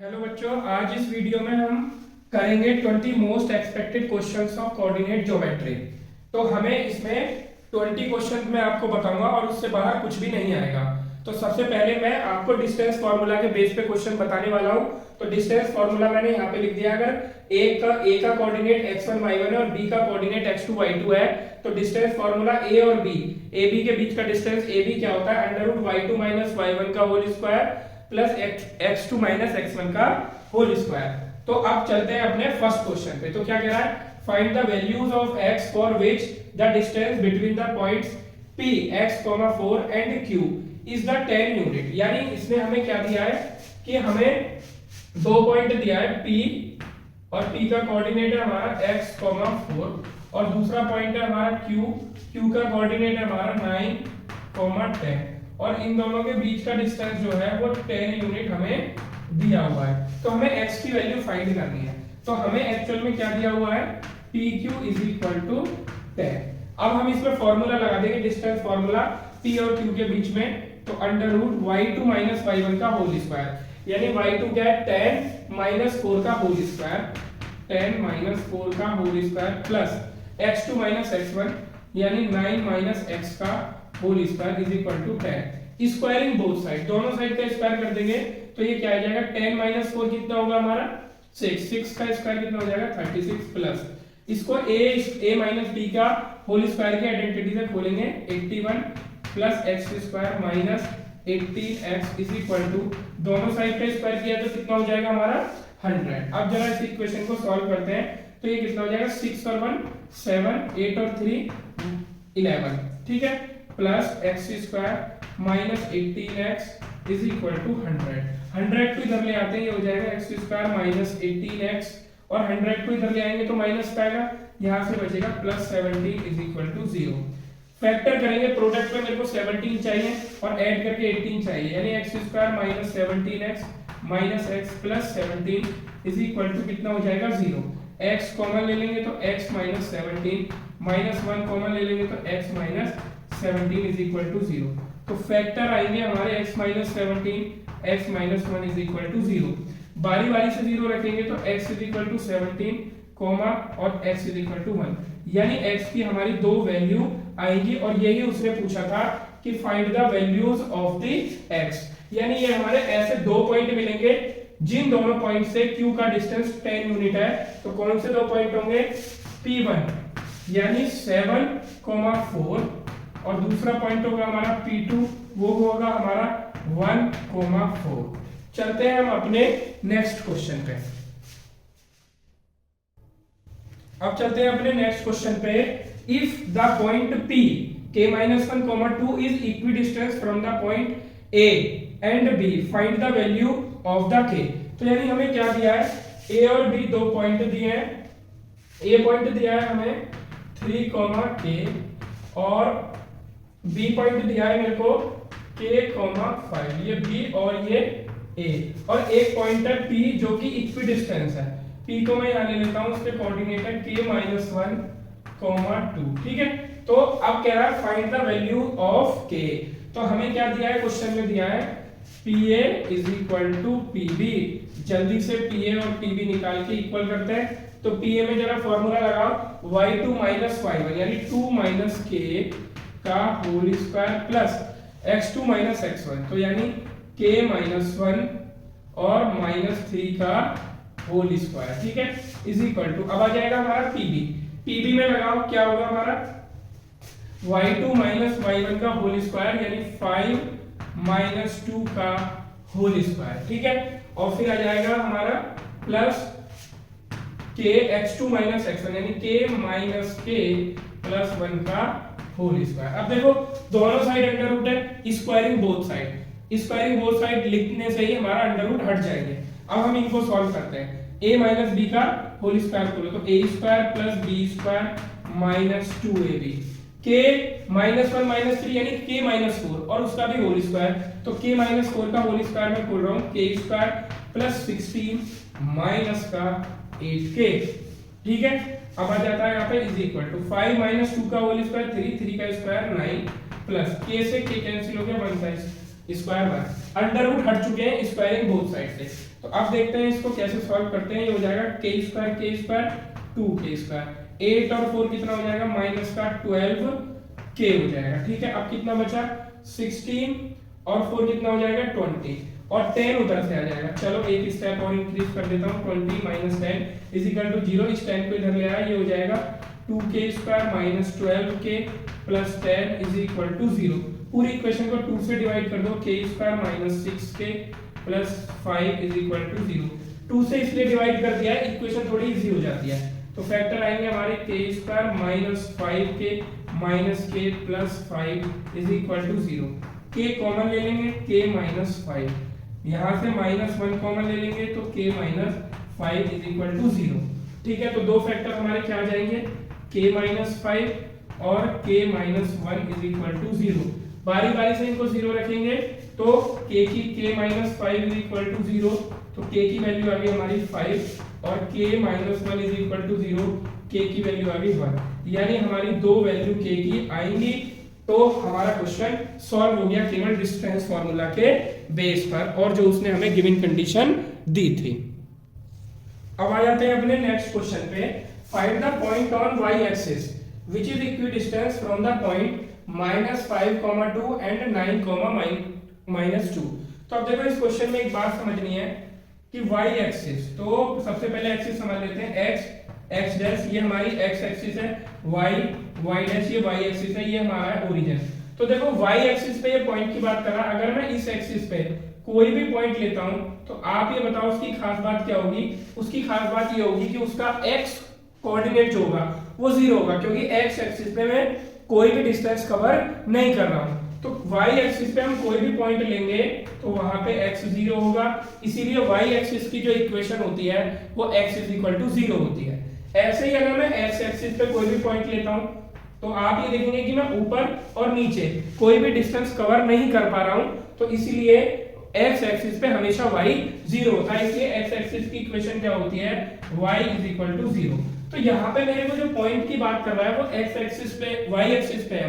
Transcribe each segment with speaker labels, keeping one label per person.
Speaker 1: Hello बच्चों, आज इस वीडियो में हम करेंगे 20 most expected questions of coordinate geometry. तो हमें इसमें 20 क्वेश्चंस मैं आपको बताऊंगा और उससे बाहर कुछ भी नहीं आएगा। तो सबसे पहले मैं आपको डिस्टेंस फार्मूला के बेस पे क्वेश्चन बताने वाला हूं। तो डिस्टेंस फार्मूला मैंने यहाँ पे लिख दिया। अगर ए का कोऑर्डिनेट x1 y1 है और b का कोऑर्डिनेट x2 y2 है, तो डिस्टेंस फार्मूला a और b, ए बी के बीच का डिस्टेंस ab क्या होता है, √y2 माइनस y1 का whole square plus x2 minus x1 का होल स्क्वायर। तो अब चलते हैं अपने फर्स्ट क्वेश्चन पे। तो क्या कह रहा है, find the values of x for which the distance between the points p x, 4 and q is the 10 unit. यानी इसने हमें क्या दिया है कि हमें दो पॉइंट दिया है p, और p का कोऑर्डिनेट है हमारा x, 4 और दूसरा पॉइंट है हमारा q का कोऑर्डिनेट है हमारा 9, 10 और इन दोनों के बीच का डिस्टेंस जो है वो 10 यूनिट हमें दिया हुआ है। तो हमें x की वैल्यू फाइंड करनी है। तो हमें एक्चुअल में क्या दिया हुआ है, PQ = 10। अब हम इसमें फॉर्मूला लगा देंगे, डिस्टेंस फॉर्मूला P और Q के बीच में। तो √y2 माइनस y1 का होल स्क्वायर, यानी y2 क्या है, 10 माइनस 4 का होल स्क्वायर, 10 माइनस 4 का whole square plus x2 minus x1 यानी 9 माइनस x का whole square is equal to 10। Squaring both side, दोनों साइड का स्क्वायर कर देंगे तो ये क्या आ जाएगा, 10 माइनस 4 कितना होगा हमारा 6 का स्क्वायर कितना हो जाएगा 36 प्लस इसको a माइनस b का होल स्क्वायर की आइडेंटिटी से खोलेंगे 81 plus x square minus 18x is equal to, दोनों साइड का स्क्वायर किया तो कितना हो जाएगा हमारा 100। अब जरा इस इक्वेशन को सॉल्व करते हैं तो ये कितना हो जाएगा, 6 और 1 7, 8 और 3 11, ठीक है, plus x square minus 18x is equal to 100 को इधर ले आते हैं, ये हो जाएगा x स्क्वायर माइनस 18x और 100 को इधर ले आएंगे तो माइनस का आएगा, यहाँ से बचेगा plus 17 is equal to 0। Factor करेंगे, प्रोडक्ट में मेरे को 17 चाहिए और ऐड करके 18 चाहिए, यानी x square minus 17x minus x plus 17 is equal to कितना हो जाएगा 0। x कॉमन ले लेंगे तो x माइनस 17 माइनस 1 कॉमन ले लेंगे तो x minus 17 is equal to 0। तो फैक्टर आएंगे हमारे x minus 17 x minus 1 is equal to 0। बारी बारी से 0 रखेंगे तो x is equal to 17 comma और x इज इक्वल टू 1, यानी x की हमारी दो वैल्यू आएगी और यही उसने पूछा था कि find the values of the x। यानी ये हमारे ऐसे दो पॉइंट मिलेंगे जिन दोनों पॉइंट से q का डिस्टेंस 10 यूनिट है। तो कौन से दो पॉइंट होंगे, P1 यानी 7, 4 और दूसरा पॉइंट होगा हमारा P2, वो होगा हमारा 1, 4। चलते हैं हम अपने नेक्स्ट क्वेश्चन पे। अब चलते हैं अपने नेक्स्ट क्वेश्चन पे। If the point P k-1, 2 is equidistance from the point A and B, find the value of the k। तो यानी हमें क्या दिया है, A और B दो पॉइंट दिए हैं। A पॉइंट दिया है हमें 3, k और B पॉइंट दिया है मेरे को k, 5, ये B और ये A, और एक पॉइंट है P जो कि इक्विडिस्टेंस है। P को मैं यहां ले लेता हूं, उसके कोऑर्डिनेट है k-1, 2, ठीक है। तो अब कह रहा है find the value of k। तो हमें क्या दिया है, क्वेश्चन में दिया है PA is equal to PB। जल्दी से PA और PB निकाल के इक्वल करते हैं। तो PA में जरा फॉर्मूला लगाओ, y2 माइनस y1 यानी 2 माइनस k का whole square plus x2 minus x1 तो यानी k माइनस 1 और माइनस 3 का होल स्क्वायर, ठीक है, इज इक्वल टू, अब आ जाएगा हमारा PB में लगाओ, क्या होगा हमारा y2 माइनस y1 का होल स्क्वायर यानी 5 माइनस 2 का होल स्क्वायर, ठीक है, और फिर आ जाएगा हमारा plus k x2 minus x1 यानी k माइनस k प्लस 1 का होल स्क्वायर। अब देखो दोनों साइड अंडर रूट है, स्क्वायरिंग बोथ साइड लिखने से ही हमारा अंडर रूट हट जाएंगे। अब हम इनको सॉल्व करते हैं। a माइनस b का होल स्क्वायर करो तो a square plus b square minus 2ab, k minus 1 minus 3 यानी k माइनस 4 और उसका भी होल स्क्वायर, तो k माइनस 4 का होल स्क्वायर मैं खोल रहा हूँ k स्क्वायर प्लस 16 माइनस का 8k, ठीक है। अब आ जाता है यहाँ पे इज इक्वल टू 5 माइनस 2 का होल स्क्वायर 3 का स्क्वायर 9 प्लस k से k कैंसिल हो गया 1 साइड स्क्वायर 1, अंडर रूट हट चुके हैं स्क्वायरिंग बोथ साइड से। तो अब देखते हैं इसको कैसे सॉल्व करते हैं। ये हो जाएगा k स्क्वायर 2k स्क्वायर, 8 और 4 कितना हो जाएगा माइनस का 12k हो जाएगा। ठीक है, अब कितना बचा 16 और 4 कितना हो जाएगा 20 और 10 उधर से आ जाएगा। चलो एक स्टेप और इंक्रीज कर देता हूँ, 20 माइनस 10 इज इक्वल टू 0। इस 10 को इधर ले आया, ये हो जाएगा 2k square minus 12k plus 10 is equal to 0। पूरी इक्वेशन को 2 से डिवाइड कर दो, k square minus 6k plus 5 is equal to 0। 2 से इसलिए डिवाइड कर दिया है, इक्वेशन थोड़ी इजी हो जाती है। तो फैक्टर आएंगे हमारे k square minus 5k minus k plus 5 is equal to 0। k common ले लेंगे, k माइनस 5, यहाँ से -1 कॉमन ले लेंगे तो k minus 5 is equal to 0। ठीक है, तो दो फैक्टर हमारे क्या आ जाएंगे, k माइनस 5 और k minus 1 is equal to 0। बारी बारी से इनको 0 रखेंगे तो k minus 5 is equal to 0, तो k की वैल्यू आ गई हमारी 5 और k minus 1 is equal to 0, k की वैल्यू आ गई 1, यानी हमारी दो वैल्यू k की आएंगी। तो हमारा क्वेश्चन सॉल्व हो गया केवल डिस्टेंस फार्मूला के बेस पर और जो उसने हमें गिवन कंडीशन दी थी। अब आ जाते हैं अपने नेक्स्ट क्वेश्चन पे। Find the point on y axis which is equidistance from the point -5, 2 and 9, -2। तो अब देखो इस क्वेश्चन में एक बात समझनी है कि y एक्सिस, तो सबसे पहले एक्सिस समझ लेते हैं। x डैश ये हमारी x एक्सिस है, y डैश ये y एक्सिस है, ये हमारा है ओरिजिन। तो देखो y एक्सिस पे ये पॉइंट की बात कर रहा, अगर मैं इस एक्सिस पे कोई भी पॉइंट लेता हूं तो आप ये बताओ उसकी खास बात क्या होगी। उसकी खास बात ये होगी कि उसका x कोऑर्डिनेट जो होगा वो 0 होगा, क्योंकि x एक्सिस पे मैं कोई भी डिस्टेंस कवर नहीं कर रहा हूं। तो y एक्सिस पे हम कोई भी पॉइंट लेंगे तो वहां पे x 0 होगा, इसीलिए y एक्सिस की जो इक्वेशन होती है वो x 0 होती है। ऐसे ही अगर मैं x एक्सिस पे कोई भी पॉइंट लेता हूं तो आप ये देखेंगे कि मैं ऊपर और नीचे कोई भी डिस्टेंस कवर नहीं कर पा रहा हूं, तो इसीलिए x एक्सिस पे हमेशा y 0 होता है। इसलिए x एक्सिस की इक्वेशन क्या होती है, y 0। तो यहाँ पे मेरे को जो पॉइंट की बात कर रहा है वो x एक्सिस पे, y एक्सिस पे है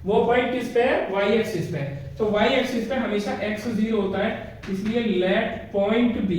Speaker 1: वो पॉइंट किस पे है, y एक्सिस पे। तो y एक्सिस पे हमेशा x 0 होता है, इसलिए लेट पॉइंट b,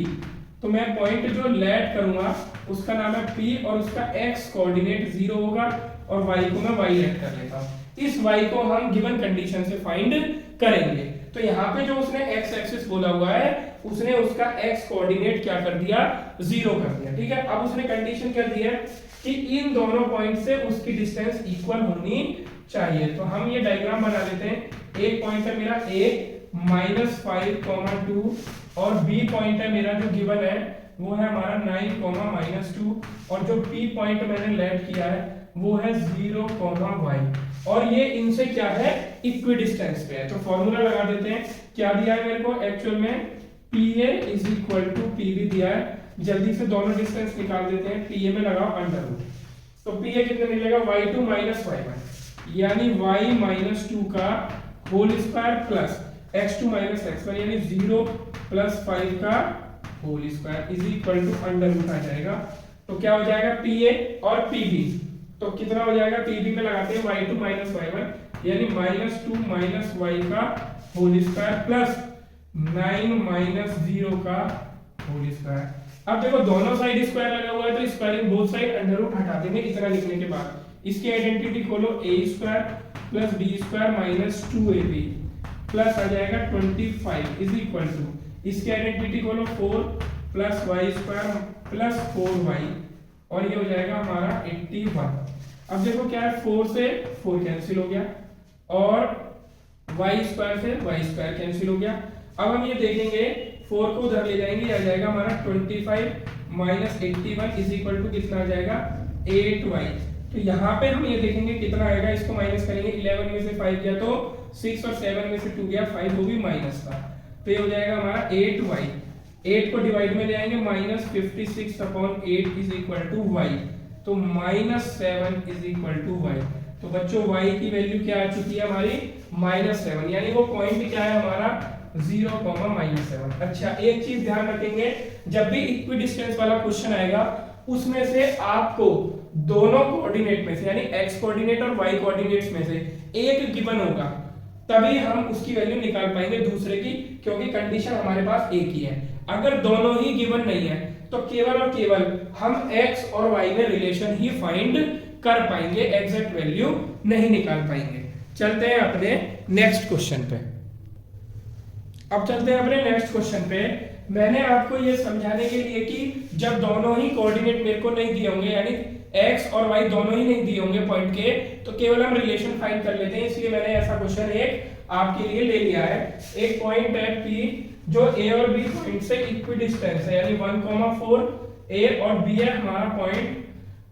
Speaker 1: तो मैं पॉइंट जो लेट करूंगा उसका नाम है p और उसका x कोऑर्डिनेट 0 होगा और y को मैं y लेट कर लेता हूं। इस y को हम गिवन कंडीशन से फाइंड करेंगे। तो यहाँ पे जो उसने x एक्सिस बोला हुआ है उसने उसका x कोऑर्डिनेट क्या कर दिया, 0 कर दिया। ठीक है, अब उसने कंडीशन कर दी है कि इन दोनों पॉइंट से उसकी डिस्टेंस इक्वल होनी चाहिए। तो हम ये डायग्राम बना लेते हैं। एक पॉइंट है मेरा a -5, 2 और b पॉइंट है मेरा जो गिवन है वो है हमारा 9, -2 और जो p पॉइंट मैंने लेट किया है वो है 0, y और ये इनसे क्या है, इक्विडिस्टेंस पे है। तो फॉर्मूला लगा देते हैं। क्या दिया है मेरे को एक्चुअल में, PA = PB दिया है। जल्दी से दोनों डिस्टेंस निकाल देते हैं। PA में लगाओ अंडर, तो PA कितना निकलेगा, y2 - y1 यानी y - 2 का whole square plus x2 - x1 यानी 0 + 5 का whole square is equal to under आ जाएगा। तो क्या हो जाएगा, PA और PB, तो कितना हो जाएगा, PB में लगाते हैं y2 - y1 यानी -2 - y का होल स्क्वायर प्लस 9 - 0 का होल स्क्वायर। अब देखो दोनों साइड स्क्वायर लगा हुआ है तो squaring both side under root हटा देंगे। इतना लिखने के बाद इसकी आइडेंटिटी खोलो, a² + b² - 2ab प्लस आ जाएगा 25 इज इक्वल टू, इसकी आइडेंटिटी खोलो 4 + y² + 4y और ये हो जाएगा हमारा 81। अब देखो क्या है, 4 से 4 कैंसिल हो गया और y² से y² कैंसिल हो गया। अब हम ये देखेंगे 4 को उधर ले जाएंगे, आ जाएगा हमारा 25 - 81 इज इक्वल टू कितना आ जाएगा, 8y। तो यहाँ पे हम ये देखेंगे कितना आएगा, इसको माइनस करेंगे, 11 में से 5 गया तो 6 और 7 में से 2 गया 5, वो भी माइनस का, तो ये हो जाएगा हमारा 8y। 8 को डिवाइड में ले आएंगे, -56/8 इज इक्वल टू y, तो -7 इज इक्वल टू y। तो बच्चों y की वैल्यू क्या आ चुकी है हमारी, -7, यानी वो पॉइंट क्या है हमारा 0, -7। अच्छा, एक चीज ध्यान रखेंगे, जब भी इक्विडिस्टेंस वाला क्वेश्चन आएगा उसमें से आपको दोनों कोऑर्डिनेट में से यानी x कोऑर्डिनेट और y कोऑर्डिनेट्स में से एक गिवन होगा, तभी हम उसकी वैल्यू निकाल पाएंगे दूसरे की, क्योंकि कंडीशन हमारे पास एक ही है। अगर दोनों ही गिवन नहीं है तो केवल और केवल हम x और y में रिलेशन ही फाइंड कर पाएंगे, एग्जैक्ट वैल्यू नहीं निकाल पाएंगे। चलते हैं अपने नेक्स्ट क्वेश्चन पे। अब चलते हैं अपने नेक्स्ट क्वेश्चन पे। मैंने आपको ये समझाने के लिए कि जब दोनों ही कोऑर्डिनेट मेरे को नहीं दिए होंगे, यानी x और y दोनों ही नहीं दिए होंगे पॉइंट के, तो केवल हम रिलेशन फाइंड कर लेते हैं। इसलिए मैंने ऐसा क्वेश्चन एक आपके लिए ले लिया है। एक पॉइंट है P जो a और b पॉइंट से इक्वी डिस्टेंस है, यानी 1,4 a और b है हमारा पॉइंट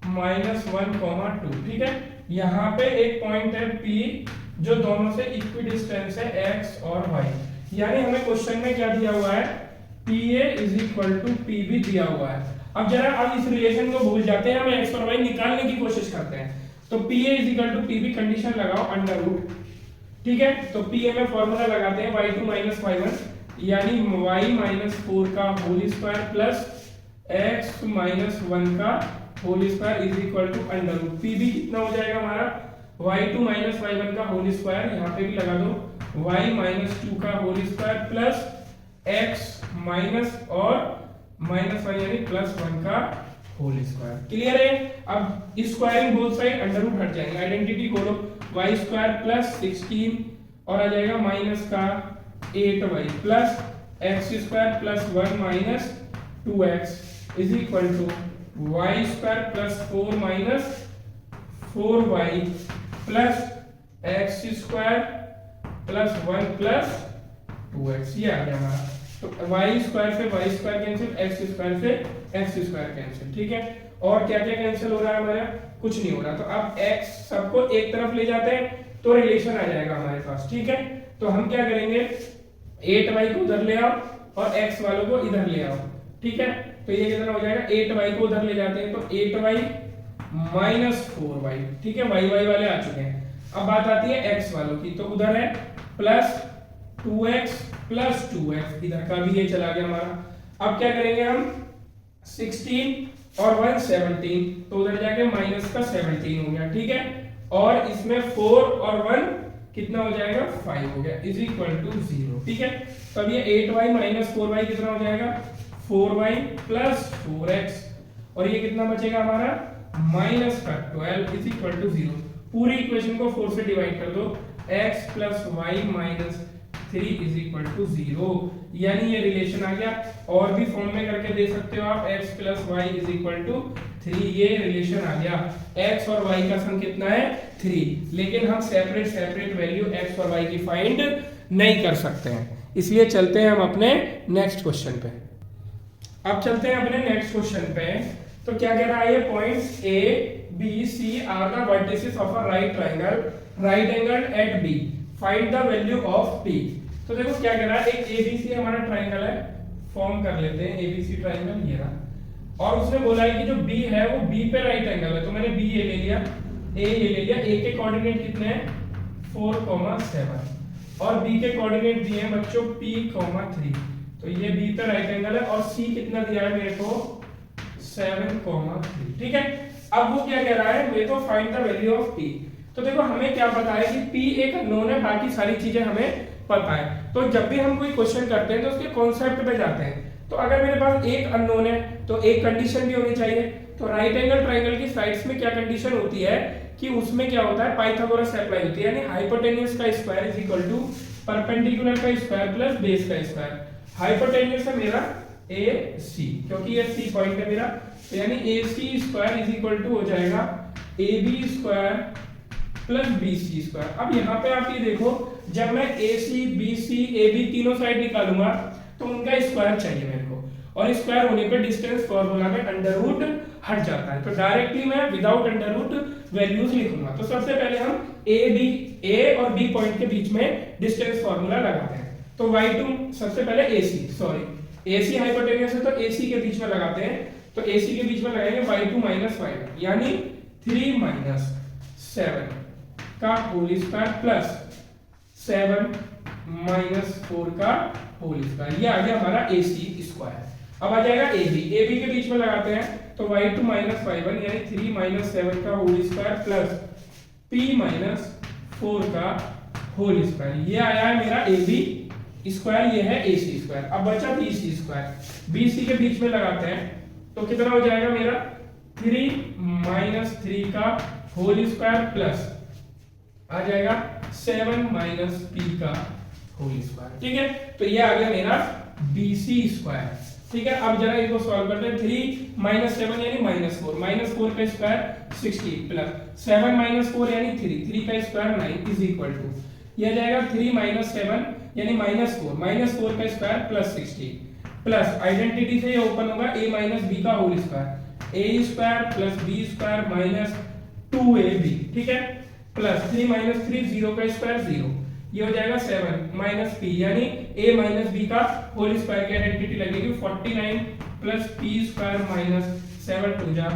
Speaker 1: -1,2। ठीक है, यहाँ पे एक पॉइंट है P जो दोनों से इक्वी डिस्टेंस है x और y, यानी हमें क्वेश्चन में क्या दिया हुआ है, PA = PB दिया हुआ है। अब जरा अब इस रिलेशन को भूल जाते हैं, हम x और y निकालने की कोशिश करते हैं। तो PA = PB कंडीशन लगाओ अंडर रूट। ठीक है, तो PA में फॉर्मूला लगाते हैं y2 - y1, यानी y - 4 का होल स्क्वायर प्लस x - 1 का whole square = under root. PB कितना हो जाएगा हमारा, y2 - y1 का होल स्क्वायर, यहाँ पे भी लगा दो, y - 2 का whole square plus x minus और -1 यानी +1 का होल स्क्वायर। क्लियर है? अब squaring both side under root हट जाएंगे, आइडेंटिटी खोलो, y² + 16 और आ जाएगा माइनस का 8y plus x² + 1 minus 2x = y² + 4 minus 4y plus x² + 1 plus 2x। ये आ गया हमारा। तो y² से y² कैंसिल, x² से x² कैंसिल। ठीक है, और क्या क्या कैंसिल हो रहा है हमारा, कुछ नहीं हो रहा। तो अब x सबको एक तरफ ले जाते हैं तो रिलेशन आ जाएगा हमारे पास। ठीक है, तो हम क्या करेंगे, 8y को उधर ले आओ और x वालों को इधर ले आओ। ठीक है, तो ये कितना हो जाएगा, 8y को उधर ले जाते हैं तो 8y - 4y। ठीक है, y वाले आ चुके हैं। अब बात आती है x वालों की, तो उधर है प्लस 2x प्लस 2x, इधर का भी ये चला गया हमारा। अब क्या करेंगे हम, 16 और 1 17, तो उधर जाके माइनस का 17 हो गया। ठीक है, और इसमें 4 और 1 कितना हो जाएगा, 5 हो गया = 0। ठीक है, तो अब ये 8y - 4y कितना हो जाएगा, 4y प्लस 4x, और ये कितना बचेगा हमारा, -12 = 0। पूरी इक्वेशन को 4 से डिवाइड कर दो, x + y - 3 = 0, यानी ये रिलेशन आ गया। और भी फॉर्म में करके दे सकते हो आप, x + y = 3, ये रिलेशन आ गया। x और y का सम कितना है, 3, लेकिन हम सेपरेट वैल्यू x और y की फाइंड नहीं कर सकते हैं, इसलिए चलते हैं हम अपने नेक्स्ट क्वेश्चन पे। अब चलते हैं अपने नेक्स्ट क्वेश्चन पे। तो क्या कह रहा है, ये points A B C are the vertices of a right angle at B, find the value of P। तो देखो क्या कह रहा है, एक ABC हमारा ट्राइंगल है, फॉर्म कर लेते हैं ABC ट्राइंगल, ये रहा। और उसने बोला है कि जो B है वो B पे राइट एंगल है, तो मैंने B ये ले लिया, A ये ले लिया। A के कोऑर्डिनेट कितने हैं, 4, 7, और B के कोऑर्डिनेट दिए हैं बच्चों P, 3, तो ये B पे राइट एंगल है। और C कितना दिया है मेरे को, 7, 3। ठीक है, अब वो क्या कह रहा है, मेरे को find the value of P। तो देखो हमें क्या पता है कि P एक अननोन है, बाकी सारी चीजें हमें पता है। तो जब भी हम कोई क्वेश्चन करते हैं तो उसके कॉन्सेप्ट पे जाते हैं। तो अगर मेरे पास एक अननोन है तो एक कंडीशन भी होनी चाहिए। तो राइट एंगल ट्राइंगल की साइड्स में क्या कंडीशन होती है कि उसमें क्या होता है, पाइथागोरस अप्लाई होती है, यानी हाइपोटेन्यूज का स्क्वायर = परपेंडिकुलर का स्क्वायर प्लस बेस का स्क्वायर। हाइपोटेन्यूज है मेरा AC, क्योंकि ये C पॉइंट है मेरा, तो यानी AC² हो जाएगा AB² प्लस BC²। अब यहाँ पे आप ये देखो, जब मैं AC BC AB तीनों साइड निकालूंगा तो उनका स्क्वायर चाहिए मेरे को, और स्क्वायर होने पे डिस्टेंस फॉर्मूला में अंडर रूट हट जाता है, तो डायरेक्टली मैं विदाउट अंडर रूट वैल्यूज लिखूंगा। तो सबसे पहले हम A और B पॉइंट के बीच में डिस्टेंस फॉर्मूला लगाते हैं। तो y2 सबसे पहले AC हाइपोटेन्यूज है तो AC के बीच में लगाते हैं। तो AC के बीच में लगाएंगे y2 - y1, यानी 3 - 7 का होल स्क्वायर प्लस 7 - 4 का होल स्क्वायर, ये आ गया हमारा AC²। अब आ जाएगा AB के बीच में लगाते हैं, तो y2 - y1 यानी 3 - 7 का होल स्क्वायर प्लस P - 4 का होल स्क्वायर, ये आया है मेरा AB स्क्वायर, ये है AC स्क्वायर। अब बचा BC स्क्वायर, BC के बीच में लगाते हैं तो कितना हो जाएगा मेरा 3 माइनस 3 का होल स्क्वायर प्लस आ जाएगा 7 माइनस P का होल स्क्वायर। ठीक है, तो ये आ गया मेरा BC स्क्वायर। ठीक है, अब जरा इसको सॉल्व करते हैं। 3 माइनस 7 यानी -4, -4 का स्क्वायर 60 प्लस 7 माइनस 4 यानी 3 का स्क्वायर 9 इज इक्वल टू ये आ जाएगा 3 माइनस 7 यानी -4 का स्क्वायर प्लस 60 प्लस आइडेंटिटी से ये ओपन होगा a माइनस b का whole square, a square plus b square minus 2ab। ठीक है, प्लस 3 माइनस 3 0 का स्क्वायर 0, ये हो जाएगा 7 माइनस p यानी a माइनस b का होल स्क्वायर की आइडेंटिटी लगेगी 49 plus p square minus 7 two जा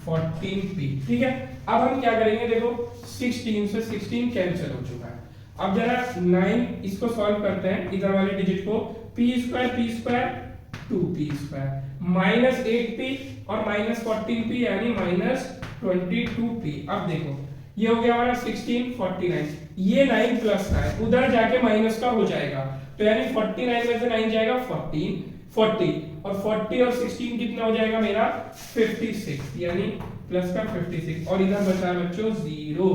Speaker 1: 14p। ठीक है, अब हम क्या करेंगे, देखो 16 से 16 कैंसिल हो चुका है। अब जरा 9 इसको सॉल्व करते हैं, इधर वाले डिजिट को p square 2p square minus 8p और माइनस 14p यानी माइनस 22p। अब देखो ये हो गया हमारा 16 49, ये 9 प्लस का है, उधर जाके माइनस का हो जाएगा, तो यानी 49 में से 9 जाएगा 40 और 40 और 16 कितना हो जाएगा मेरा 56 यानी प्लस का 56 और इधर बचा बच्चों 0।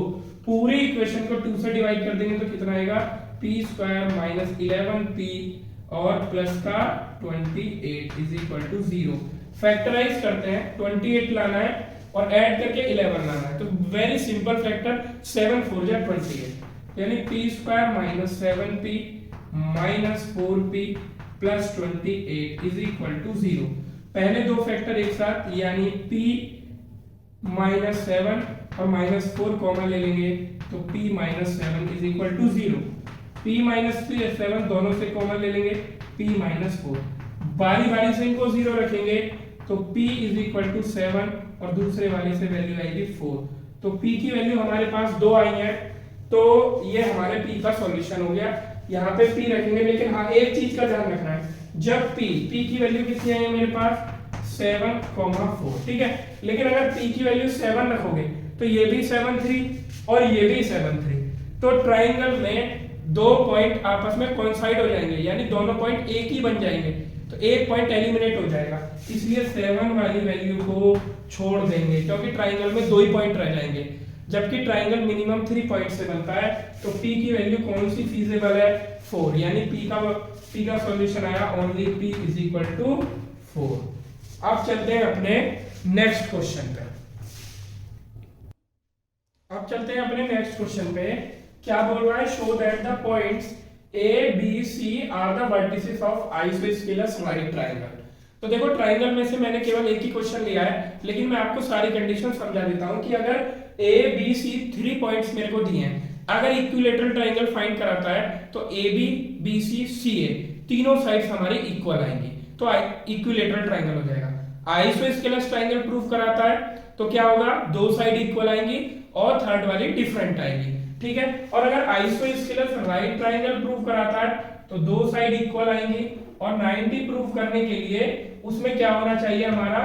Speaker 1: पूरी इक्वेशन को 2 से डिवाइड कर देंगे तो कितना आएगा p स्क्वायर माइनस 11p और प्लस का 28 इज इक्वल टू 0। फैक्टराइज करते हैं, 28 लाना है और ऐड करके 11 लाना है, तो वेरी सिंपल फैक्टर 7 4 जा 28 यानी p square minus 7p minus 4p plus 28 is equal to 0। पहले दो फैक्टर एक साथ यानी p माइनस 7 और माइनस 4 कॉमन ले लेंगे तो p minus 7 is equal to 0। p minus 7 दोनों से कॉमन ले लेंगे p माइनस 4, बारी बारी से इनको 0 रखेंगे तो p इज इक्वल टू 7 और दूसरे वाले से वैल्यू आएगी 4, तो p की वैल्यू हमारे पास 2 आई है, तो ये हमारे p का सॉल्यूशन हो गया। यहाँ पे p रखेंगे, लेकिन हाँ एक चीज का ध्यान रखना है, जब p की वैल्यू कितनी आई है मेरे पास 7,4। ठीक है, लेकिन अगर p की वैल्यू 7 रखोगे तो ये भी 7 3 और ये भी 7 3, तो ट्राइंगल में दो पॉइंट आपस में कोइंसाइड हो जाएंगे यानी दोनों पॉइंट एक ही बन जाएंगे, तो एक पॉइंट एलिमिनेट हो जाएगा, इसलिए 7 वाली वैल्यू को छोड़ देंगे क्योंकि ट्राइंगल में 2 ही पॉइंट रह जाएंगे, जबकि ट्राइंगल मिनिमम 3 पॉइंट से बनता है। तो p की वैल्यू कौन सी फीजिबल है 4, यानी p का सॉल्यूशन आया only p is equal to 4। अब चलते हैं अपने नेक्स्ट क्वेश्चन पे। क्या बोल रहा है, show that the points a b c are the vertices of isosceles right triangle. तो देखो ट्रायंगल में से मैंने केवल एक ही क्वेश्चन लिया है, लेकिन मैं आपको सारी कंडीशन समझा देता हूं कि अगर a b c 3 पॉइंट्स मेरे को दिए हैं, अगर इक्विलैटरल ट्रायंगल फाइंड कराता है तो ab bc ca तीनों साइड्स हमारी इक्वल आएंगी, तो इक्विलैटरल ट्रायंगल हो जाएगा। आइसोस्केलस ट्रायंगल प्रूव कराता है तो क्या होगा, दो साइड इक्वल आएंगी और थर्ड वाली डिफरेंट आएगी। ठीक है, और अगर आइसोस्केलस राइट ट्रायंगल प्रूव कराता है तो दो साइड इक्वल आएंगी, और 90 प्रूव करने के लिए उसमें क्या होना चाहिए हमारा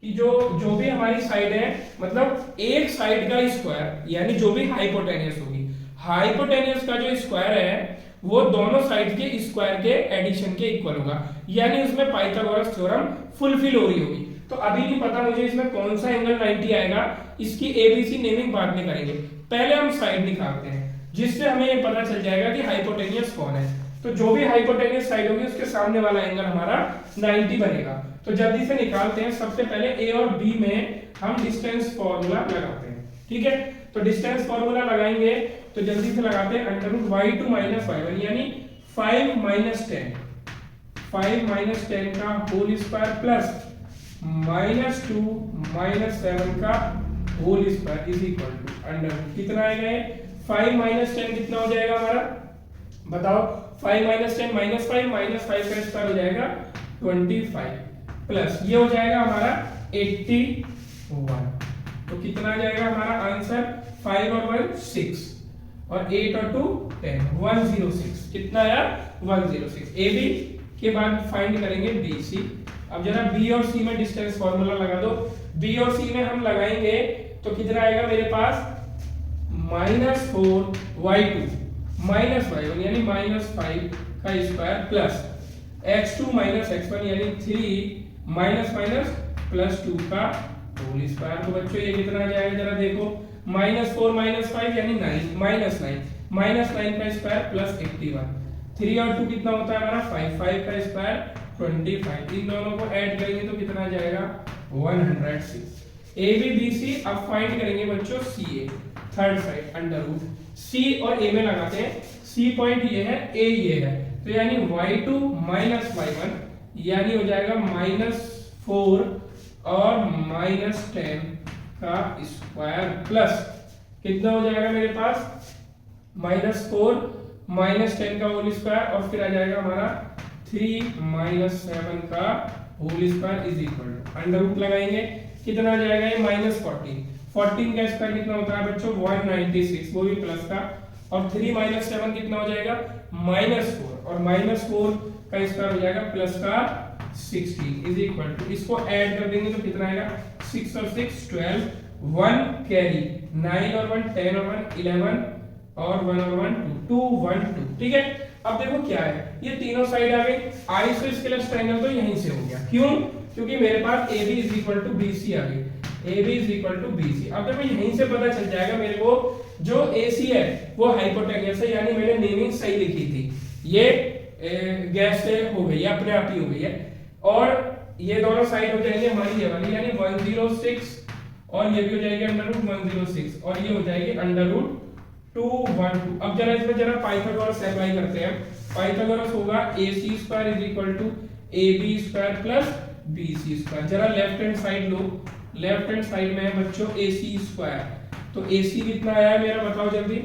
Speaker 1: कि जो भी हमारी साइड है, मतलब एक साइड का स्क्वायर यानी जो भी हाइपोटेनियस होगी, हाइपोटेनियस का जो स्क्वायर है वो दोनों साइड के स्क्वायर के एडिशन के इक्वल होगा, यानी उसमें पाइथागोरस थ्योरम फुलफिल हो रही होगी। तो अभी नहीं पता मुझे इसमें कौन सा एंगल 90 आएगा, इसकी एबीसी नेमिंग बाद में करेंगे, पहले हम साइड निकालते हैं जिससे हमें ये पता चल जाएगा कि हाइपोटेनियस कौन है। तो जो भी हाइपोटेनियस साइड होगी उसके सामने वाला एंगल हमारा 90 बनेगा। तो जल्दी से निकालते हैं। सबसे पहले ए और बी में हम डिस्टेंस फॉर्मूला लगाते हैं। ठीक है, तो डिस्टेंस फॉर्मूला लगाएंगे तो जल्दी से लगाते हैं √y2 - y1 यानी 5 - 10 का होल स्क्वायर प्लस -2 - 7 का whole square is equal to under कितना आएगा, 5 - 10 कितना हो जाएगा हमारा, बताओ। 5 - 10 -5 का स्क्वायर हो जाएगा 25 प्लस ये हो जाएगा हमारा 81। तो कितना आ जाएगा हमारा आंसर, 5 और 1 6 और 8 और 2 10 106। कितना आया 106। ए बी के बाद फाइंड करेंगे बी सी। अब जरा बी और सी में डिस्टेंस फॉर्मूला लगा दो। बी और सी में हम लगाएंगे तो कितना आएगा मेरे पास, -4y2 -y1 यानी -5 का स्क्वायर प्लस x2 - x1 यानी 3 माइनस माइनस प्लस 2 का होल स्क्वायर। तो बच्चों ये कितना आ जाएगा जरा देखो, -4 - 5 यानी 9 -9 का स्क्वायर प्लस 81। 3 और 2 कितना होता है हमारा 5 5 का स्क्वायर 25। इन दोनों को ऐड करेंगे तो कितना आ जाएगा 106। ए बी बी सी अब फाइंड करेंगे बच्चों सी ए, थर्ड साइड अंडर रूट सी और ए में लगाते हैं। सी पॉइंट ये है, ए ये है, तो यानी y2 - y1 यानी हो जाएगा -4 और -10 का स्क्वायर प्लस कितना हो जाएगा मेरे पास -4 -10 का होल स्क्वायर और फिर आ जाएगा हमारा 3 - 7 का whole square is equal to under root लगाएंगे कितना आ जाएगा ये -14। 14 का स्क्वायर कितना होता है बच्चों 196, वो भी प्लस का, और 3 - 7 कितना हो जाएगा -4 और -4 का स्क्वायर हो जाएगा प्लस का 16 इज इक्वल टू, इसको ऐड कर देंगे तो कितना आएगा 6 और 6 12, 1 कैरी 9 और 1 10 और 1 11 और 1 और 1 2 2 1 2। ठीक है, अब देखो क्या है, ये तीनों साइड आ गई, आइसोस्केलेस ट्रायंगल तो यहीं से हो गया, क्यों? क्योंकि मेरे पास AB is equal to BC आ गई, AB is equal to BC। अब देखो यहीं से पता चल जाएगा मेरे को जो AC है वो हाइपोटेन्यूस है, यानी मैंने नेमिंग सही लिखी थी, ये गैस से हो गई है, अपने आप ही हो गई है, और ये दोनों साइड हो जाएंगे हमारी ये वाली यानी 106 और ये भी हो जाएगी अंडर रूट 106 और ये हो जाएगी अंडर रूट 212। अब जरा इसमें जरा पाइथागोरस अप्लाई करते हैं। पाइथागोरस होगा AC square is equal to AB स्क्वायर प्लस BC स्क्वायर। जरा लेफ्ट हैंड साइड लो, लेफ्ट हैंड साइड में है बच्चों AC स्क्वायर, तो AC कितना आया है मेरा बताओ जल्दी,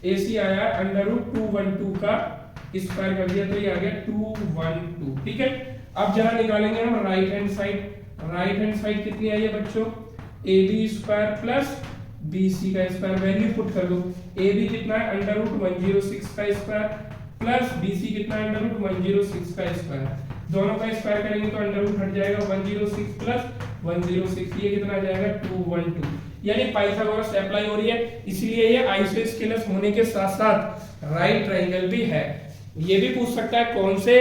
Speaker 1: AC आया अंडर रूट 212 का स्क्वायर कर दिया तो ये आ गया 212। ठीक है, अब जरा निकालेंगे हम right hand side, right hand side कितनी आई है बच्चों AB स्क्वायर प्लस BC का स्क्वायर, वैल्यू पुट कर दो, AB कितना है अंडर रूट 106 का स्क्वायर प्लस BC कितना है अंडर रूट 106 का स्क्वायर, दोनों का स्क्वायर करेंगे तो अंडर रूट हट जाएगा 106 प्लस 106, ये कितना आ जाएगा 212, यानी पाइथागोरस अप्लाई हो रही है, इसलिए ये आइसोस्केलेस होने के साथ साथ राइट ट्रायंगल भी है। ये भी पूछ सकता है कौन से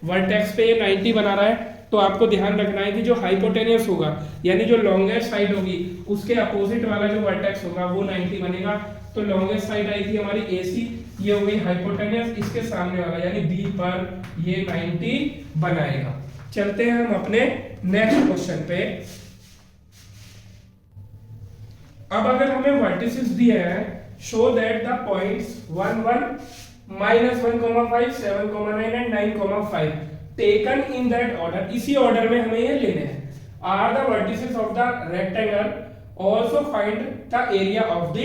Speaker 1: वर्टेक्स पे ये 90 बना रहा है, तो आपको ध्यान रखना है कि जो हाइपोटेन्यूस होगा यानी जो लॉन्गेस्ट साइड होगी उसके अपोजिट वाला जो वर्टेक्स होगा वो 90 बनेगा। तो लॉन्गेस्ट साइड आई थी हमारी AC, ये हो गई हाइपोटेन्यूस, इसके सामने वाला यानी B पर ये 90 बनाएगा। चलते हैं हम अपने नेक्स्ट क्वेश्चन पे। अब अगर हमें वर्टिसेस दिए हैं, show that the points 1 1 -1,5 7,9 and 9,5 taken in that order, इसी ऑर्डर में हमें ये लेने हैं, are the vertices of the rectangle, also find the area of the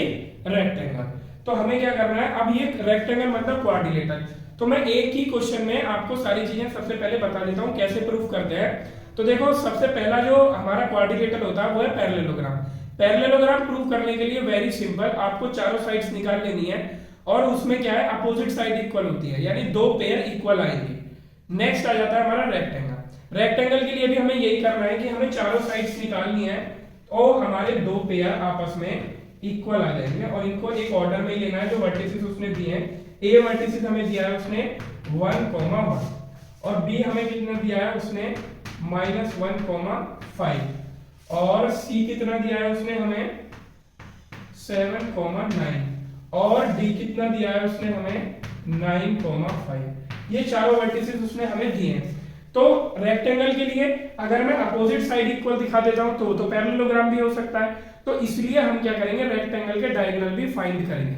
Speaker 1: rectangle. तो हमें क्या करना है, अब ये रेक्टेंगल मतलब क्वाड्रिलेटरल, तो मैं एक ही क्वेश्चन में आपको सारी चीजें सबसे पहले बता देता हूं कैसे प्रूफ करते हैं। तो देखो सबसे पहला जो हमारा क्वाड्रिलेटरल होता है वो है पैरेललोग्राम। पैरेललोग्राम प्रूफ करने के लिए वेरी सिंपल, आपको चारों साइड्स निकाल लेनी है और उसमें क्या है अपोजिट साइड इक्वल होती है, यानी दो पेयर इक्वल आएंगे। नेक्स्ट आ जाता है हमारा रेक्टेंगल। रेक्टेंगल के लिए भी हमें यही करना है कि हमें चारों साइड्स निकालनी है और हमारे दो पेयर आपस में इक्वल आ जाएंगे और इनको एक ऑर्डर में लेना है। जो वर्टिसेस उसने दिए हैं, ए वर्टिसेस हमें दिया है उसने 1,1 और बी हमें कितना दिया है उसने -1,5 और सी कितना दिया है उसने हमें 7,9 और डी कितना दिया है उसने हमें 9,5। ये चारों वर्टिसेस उसने हमें दिए हैं। तो रेक्टेंगल के लिए अगर मैं अपोजिट साइड इक्वल दिखा देता हूं तो पैरेललोग्राम भी हो सकता है, तो इसलिए हम क्या करेंगे रेक्टेंगल के डायगोनल भी फाइंड करेंगे।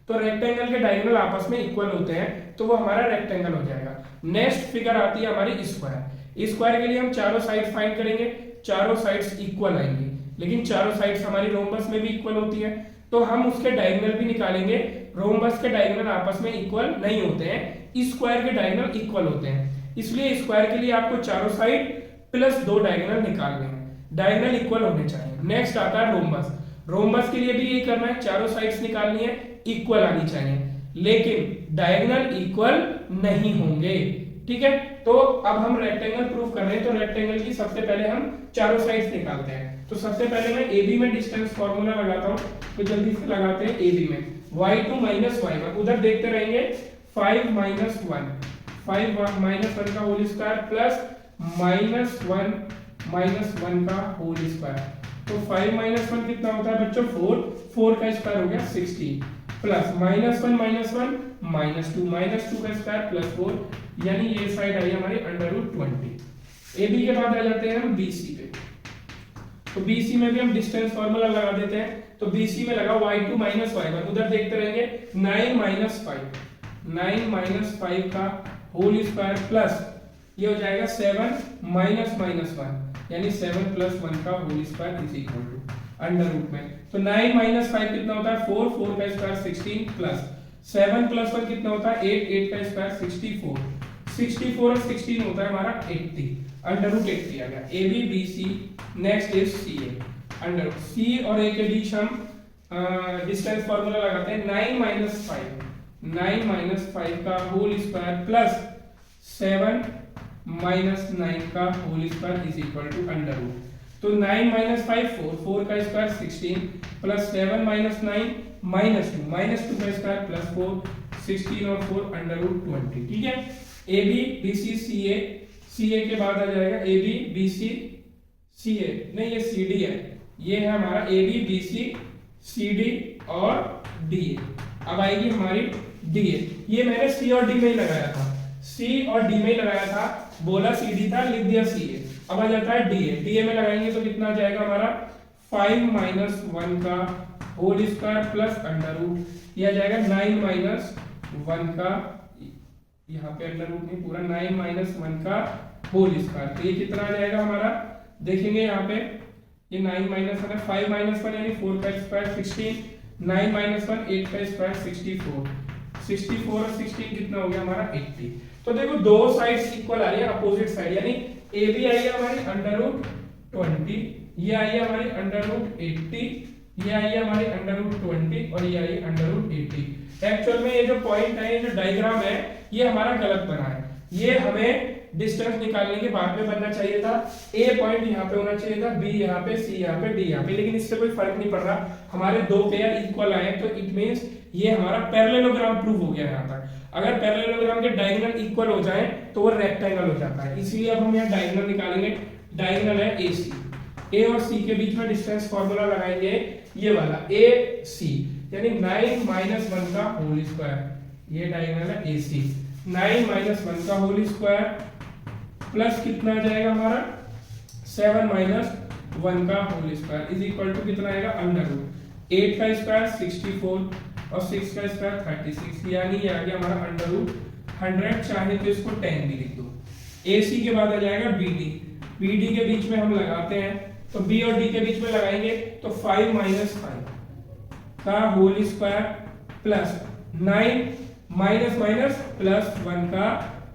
Speaker 1: तो रेक्टेंगल के डायगोनल आपस में इक्वल होते हैं तो वो हमारा रेक्टेंगल हो जाएगा। नेक्स्ट फिगर आती है हमारी स्क्वायर। स्क्वायर के लिए हम चारों साइड फाइंड करेंगे, चारों साइड्स इक्वल आएंगी, लेकिन चारों साइड्स हमारी रोम्बस में भी इक्वल होती है तो हम उसके डायगोनल भी निकालेंगे। रोम्बस के डायगोनल आपस में इक्वल नहीं होते हैं, स्क्वायर के डायगोनल इक्वल होते हैं, इसलिए स्क्वायर के लिए आपको चारों साइड प्लस दो डायगोनल निकालने हैं, डायगोनल इक्वल होने चाहिए। नेक्स्ट आता है रोम्बस। रोम्बस के लिए भी यही करना है, चारों साइड्स निकालनी है, इक्वल आनी चाहिए, लेकिन डायगोनल इक्वल नहीं होंगे। ठीक है, तो अब हम रेक्टेंगल प्रूफ कर रहे हैं, तो रेक्टेंगल की सबसे पहले हम चारों साइड्स निकालते हैं। तो सबसे पहले मैं AB में डिस्टेंस फार्मूला लगाता हूं, तो जल्दी से लगाते हैं AB में y2 माइनस y1, उधर देखते रहेंगे 5 माइनस 1, 5 माइनस 1 का होल स्क्वायर प्लस माइनस 1 का होल स्क्वायर। तो 5 माइनस 1 कितना होता है बच्चों 4, 4 का स्क्वायर हो गया 16 प्लस माइनस 1 माइनस 2 का स्क्वायर प्लस 4, यानी ये साइड आई हमारी √20। ए बी के बाद आ जाते हैं हम बी सी पे। तो बी सी में भी हम डिस्टेंस फार्मूला लगा देते हैं। तो बी सी में लगा y2 माइनस y1, उधर देखते रहेंगे 9 माइनस 5 का होल स्क्वायर प्लस ये हो जाएगा 7 माइनस 1, यानी 7 प्लस 1 का whole square is equal to under root में। तो 9 माइनस 5 कितना होता है 4, 4 का स्क्वायर 16 प्लस 7 प्लस 1 कितना होता है 8, 8 का स्क्वायर 64, 64 और 16 होता है हमारा 80, अंडर रूट 80 आ गया। A B B C, next is C A. Under C और ए के बीच हम डिस्टेंस फार्मूला लगाते हैं 9 माइनस 5 का होल स्क्वायर प्लस 7 माइनस 9 का whole square is equal to under root. तो 9 माइनस 5 4, 4 का स्क्वायर 16 प्लस 7 माइनस 9 माइनस 2 का स्क्वायर प्लस 4, 16 और 4 अंडर रूट 20। ठीक है, ए बी बी सी सी ए के बाद आ जाएगा ए बी बी सी सी ए, नहीं ये सी डी है, ये है हमारा A B B C C D और डी ए। अब आएगी हमारी डी ए, ये मैंने सी और डी में ही लगाया था, सी और डी में ही लगाया था, बोला सी डी था लिख दिया सी ए। अब आ जाता है डी ए, डी ए में लगाएंगे तो कितना आ जाएगा हमारा 5 माइनस 1 का whole square plus under root, ये आ जाएगा 9 माइनस 1 का, यहाँ पे अंडर रूट नहीं पूरा 9 माइनस 1 का होल स्क्वायर। तो ये कितना आ जाएगा हमारा, देखेंगे यहाँ पे ये 9 माइनस 1 है, 5 माइनस 1 यानी 4 का स्क्वायर 16, 9 माइनस 1 8 का स्क्वायर 64, 64 और 16 कितना हो गया हमारा 80। तो देखो दो साइड्स इक्वल आ रही है, अपोजिट साइड, यानी ए बी आई है हमारी अंडर रूट 20, ये आई है हमारी अंडर रूट 80, ये आई है हमारी अंडर रूट 20 और ये आई है अंडर रूट 80। एक्चुअल में ये जो पॉइंट है, ये जो डायग्राम है, ये हमारा गलत बना है, ये हमें डिस्टेंस निकालने के बाद में बनना चाहिए था। ए पॉइंट यहाँ पे होना चाहिए था, बी यहाँ पे, सी यहाँ पे, डी यहाँ पे, लेकिन इससे कोई फर्क नहीं पड़ रहा, हमारे दो पेयर इक्वल आए, तो इट मींस ये हमारा पैरेललोग्राम प्रूव हो गया यहाँ तक। अगर पैरेललोग्राम के डायगोनल इक्वल हो जाए तो वो रेक्टेंगल हो जाता है, इसलिए अब हम यहाँ डायगोनल निकालेंगे। डायगोनल है ए सी, ए और सी के बीच में डिस्टेंस फार्मूला लगाएंगे ये वाला ए सी, यानी 9 माइनस 1 का होल स्क्वायर, ये डायगोनल है ए सी, 9 माइनस 1 का होल स्क्वायर प्लस कितना आ जाएगा हमारा 7 माइनस 1 का whole square is equal to कितना आएगा अंडर रूट 8 का स्क्वायर 64 और 6 का स्क्वायर 36, यानी ये आ गया हमारा अंडर रूट 100, चाहे तो इसको 10 भी लिख दो। AC के बाद आ जाएगा BD, BD के बीच में हम लगाते हैं, तो B और D के बीच में लगाएंगे तो 5 माइनस 5 का whole square plus 9 minus minus plus 1 का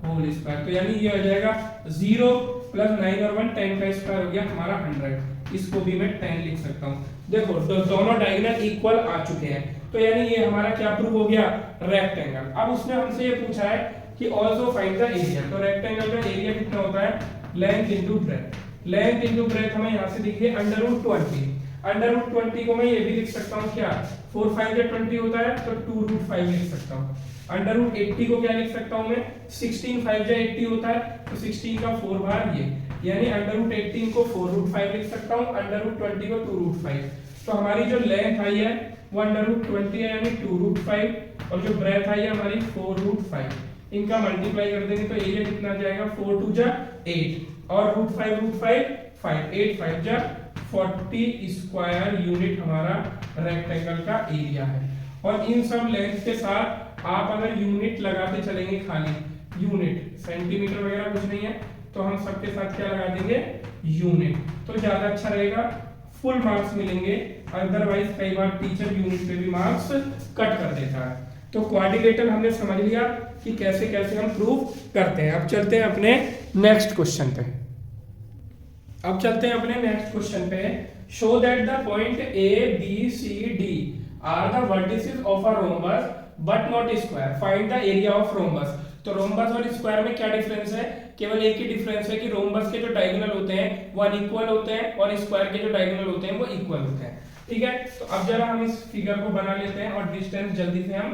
Speaker 1: होल स्क्वायर, तो यानी ये आ जाएगा 0 प्लस 9 और 1 10 का स्क्वायर हो गया हमारा 100, इसको भी मैं 10 लिख सकता हूँ। देखो दोनों डायगोनल इक्वल आ चुके हैं, तो यानी ये हमारा क्या प्रूव हो गया रेक्टेंगल। अब उसने हमसे ये पूछा है कि आल्सो फाइंड द एरिया, तो रेक्टेंगल का एरिया कितना होता है length into breadth, length into breadth हमें यहां से दिखिए अंडर रूट 20, अंडर रूट 20 को मैं ये भी लिख सकता हूं क्या 4 5 या 20 होता है तो 2 रूट 5 लिख सकता हूं। अंडर रूट 80 को क्या लिख सकता हूं मैं 16 5 या 80 होता है तो 16 का 4 बार ये, यानी अंडर रूट 18 को 4 रूट 5 लिख सकता हूं, अंडर रूट 20 को 2 रूट 5। तो हमारी जो लेंथ आई है वो अंडर रूट 20 है यानी 2 रूट 5, और जो ब्रेथ आई है हमारी 4 रूट 5, इनका मल्टीप्लाई कर देंगे तो एरिया कितना आ जाएगा 4 2 जा 8 और रूट 5 5 8 5 जा 40 स्क्वायर यूनिट हमारा रेक्टेंगल का एरिया है। और इन सब लेंथ के साथ आप अगर यूनिट लगाते चलेंगे, खाली यूनिट सेंटीमीटर वगैरह कुछ नहीं है, तो हम सबके साथ क्या लगा देंगे यूनिट, तो ज्यादा अच्छा रहेगा, फुल मार्क्स मिलेंगे। अदरवाइज कई बार टीचर यूनिट पे भी मार्क्स कट कर देता है। तो क्वाड्रिलेटरल हमने समझ लिया कि कैसे कैसे हम प्रूव करते हैं। अब चलते हैं अपने नेक्स्ट क्वेश्चन पे। Show that the point A B C D are the vertices of a rhombus but not square, find the area of rhombus. तो रोम्बस और स्क्वायर में क्या डिफरेंस है, केवल एक ही डिफरेंस है कि रोम्बस के जो डायगोनल होते हैं वो अनइक्वल होते हैं और स्क्वायर के जो डायगोनल होते हैं वो इक्वल होते हैं। ठीक है, तो अब जरा हम इस फिगर को बना लेते हैं और डिस्टेंस जल्दी से हम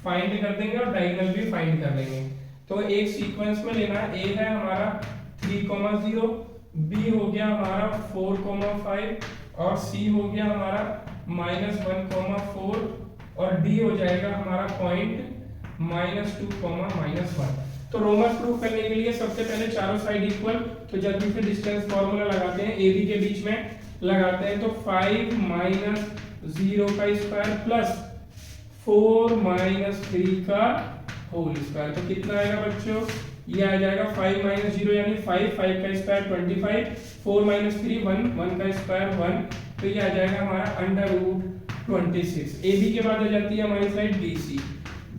Speaker 1: फाइंड कर देंगे और डायगोनल भी फाइंड कर लेंगे। तो एक सीक्वेंस में लेना है, ए है हमारा 3,0, बी हो गया हमारा 4,5 और सी हो गया हमारा -1,4 और डी हो जाएगा हमारा पॉइंट -2,-1। तो रोमन प्रूफ करने के लिए सबसे पहले चारों साइड इक्वल, तो जल्दी से डिस्टेंस फार्मूला लगाते हैं, ए बी के बीच में लगाते हैं। तो 5 - 0 का स्क्वायर प्लस 4 - 3 का होल स्क्वायर, तो कितना आएगा बच्चों, ये आ जाएगा 5 - 0 यानी 5, 5 का स्क्वायर 25, 4 - 3 1, 1 का स्क्वायर 1, तो ये आ जाएगा हमारा √26। ए बी के बाद आ जाती है हमारी side B C,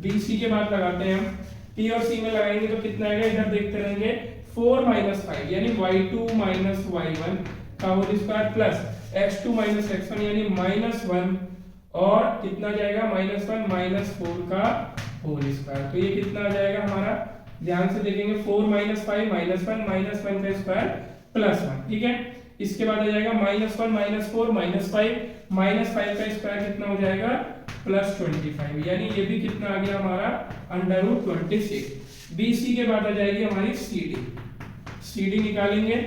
Speaker 1: B C के बाद लगाते हैं हम P और C में लगाएंगे तो कितना आएगा, इधर देखते रहेंगे 4 - 5 यानी y2 - y1 का whole square plus x2 - x1 यानी -1 और कितना जाएगा -1 - 4 का होल स्क्वायर, तो ये कितना आ जाएगा हमारा, ध्यान से देखेंगे 4 - 5 -1 -1 का स्क्वायर +1, ठीक है। इसके बाद आ जाएगा -1 - 4 -5 -5 का स्क्वायर कितना हो जाएगा +25, यानी ये भी कितना आ गया हमारा √26। BC के बाद आ जाएगी हमारी CD, CD निकालेंगे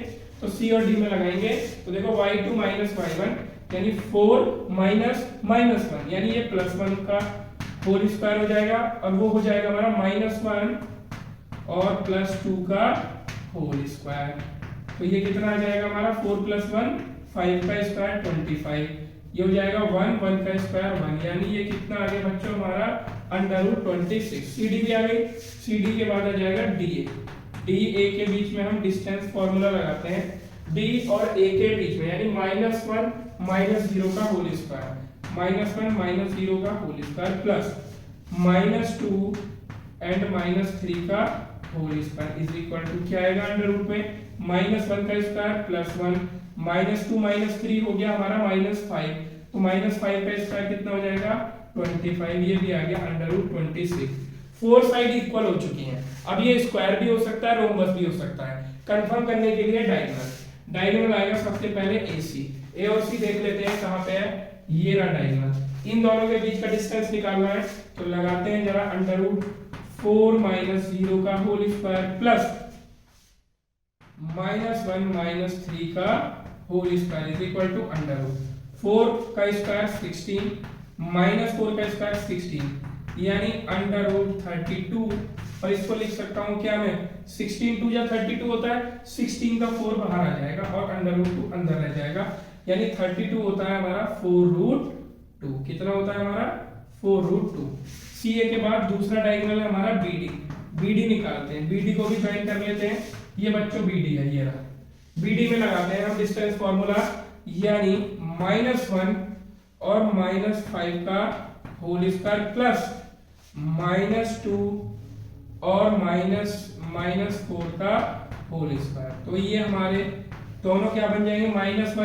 Speaker 1: तो C और D में लगाएंगे तो देखो y2 - y1 यानी 4 - -1 यानी ये +1 का होल स्क्वायर हो जाएगा और वो हो जाएगा हमारा -1 और +2 का होल स्क्वायर, तो ये कितना आ जाएगा हमारा 4 + 1 5 का स्क्वायर 25, ये हो जाएगा 1 1 का स्क्वायर 1, यानी ये कितना आ गया बच्चों हमारा √26। CD भी आ गई, CD के बाद आ जाएगा DA, DA के बीच में हम डिस्टेंस फार्मूला लगाते हैं, D और A के बीच में यानी -1 - 0 का होल स्क्वायर, -1 - 0 का होल स्क्वायर प्लस -2 एंड -3 का whole square is equal to क्या आएगा अंडर में -1 का स्क्वायर +1 -2 - 3 हो गया हमारा -5, तो -5 का स्क्वायर कितना हो जाएगा 25, ये भी आ गया √26। 4 साइड इक्वल हो चुकी हैं, अब ये स्क्वायर भी हो सकता है रोम्बस भी हो सकता है। कंफर्म करने के लिए डायगोनल आएगा सबसे पहले AC, A और C देख लेते हैं कहां पे है, ये रहा डायगोनल, इन दोनों के बीच का डिस्टेंस निकालना है तो लगाते हैं जरा √4 - 0 का होल स्क्वायर प्लस -1 - 3 का whole square is equal to √4 का स्क्वायर 16 -4 का स्क्वायर 16 यानी √32, और इसको लिख सकता हूं क्या मैं 16 2 या 32 होता है, 16 का 4 बाहर आ जाएगा और √2 अंदर रह जाएगा, यानी 32 होता है हमारा 4√2, कितना होता है हमारा 4√2। CA के बाद दूसरा डायगोनल है हमारा BD निकालते हैं, BD को भी ज्वाइन कर लेते हैं, ये बच्चों BD है, ये रहा, BD में लगाते हैं हम डिस्टेंस फार्मूला यानी -1 और -5 का होल स्क्वायर प्लस -2 और -4 का होल स्क्वायर, तो ये हमारे दोनों क्या बन जाएंगे -1 -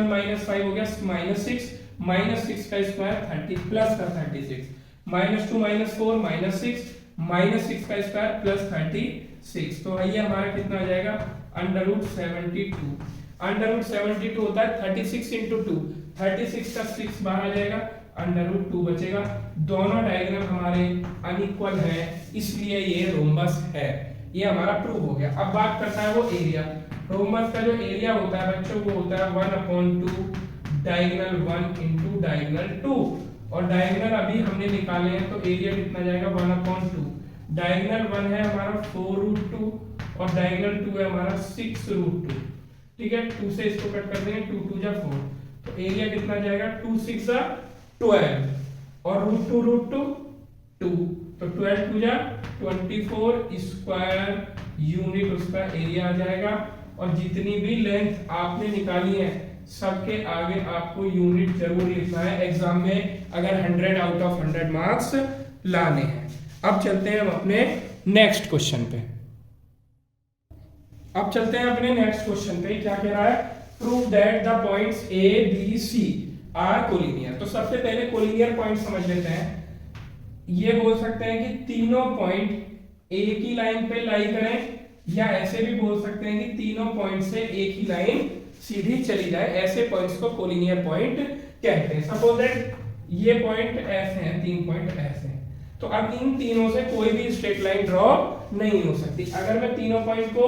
Speaker 1: 5 हो गया -6 का स्क्वायर 30 प्लस का 36 -2 - 4 -6 का स्क्वायर प्लस 36, तो ये हमारा कितना आ जाएगा √72। √72 होता है 36 × 2, 36 का 6 बाहर आ जाएगा, √2 बचेगा। दोनों डायग्राम हमारे अनइक्वल है इसलिए ये रोम्बस है, ये हमारा प्रूव हो गया। अब बात करता है वो एरिया, रोम्बस का जो एरिया होता है बच्चों वो होता है 1/2 डायगोनल 1 × डायगोनल 2, और डायगोनल अभी हमने निकाले हैं तो एरिया कितना जाएगा 1/2, डायगोनल 1 है हमारा 4√2 और डायगोनल 2 है हमारा 6√2, ठीक है, 2 से इसको कट कर देंगे 2 2 जा 4, तो एरिया कितना जाएगा 2 6 जा 12 और √2 2, तो 12 2 जा 24 स्क्वायर यूनिट उसका एरिया आ जाएगा, और जितनी भी लेंथ आपने निकाली है सबके आगे आपको यूनिट जरूर लिखना है एग्जाम में अगर 100 आउट ऑफ 100 मार्क्स लाने हैं। अब चलते हैं हम अपने नेक्स्ट क्वेश्चन पे, अब चलते हैं अपने नेक्स्ट क्वेश्चन पे, क्या कह रहा है, prove that the points A B C are collinear. तो सबसे पहले कोलिनियर पॉइंट समझ लेते हैं, ये बोल सकते हैं कि तीनों पॉइंट एक ही लाइन पे लाई करें, या ऐसे भी बोल सकते हैं कि तीनों पॉइंट से एक ही लाइन सीधी चली जाए, ऐसे पॉइंट्स को कोलिनियर पॉइंट कहते हैं। सपोज दैट ये पॉइंट ऐसे हैं, 3 पॉइंट ऐसे हैं, तो अब इन तीनों से कोई भी स्ट्रेट लाइन ड्रॉ नहीं हो सकती। अगर मैं तीनों पॉइंट को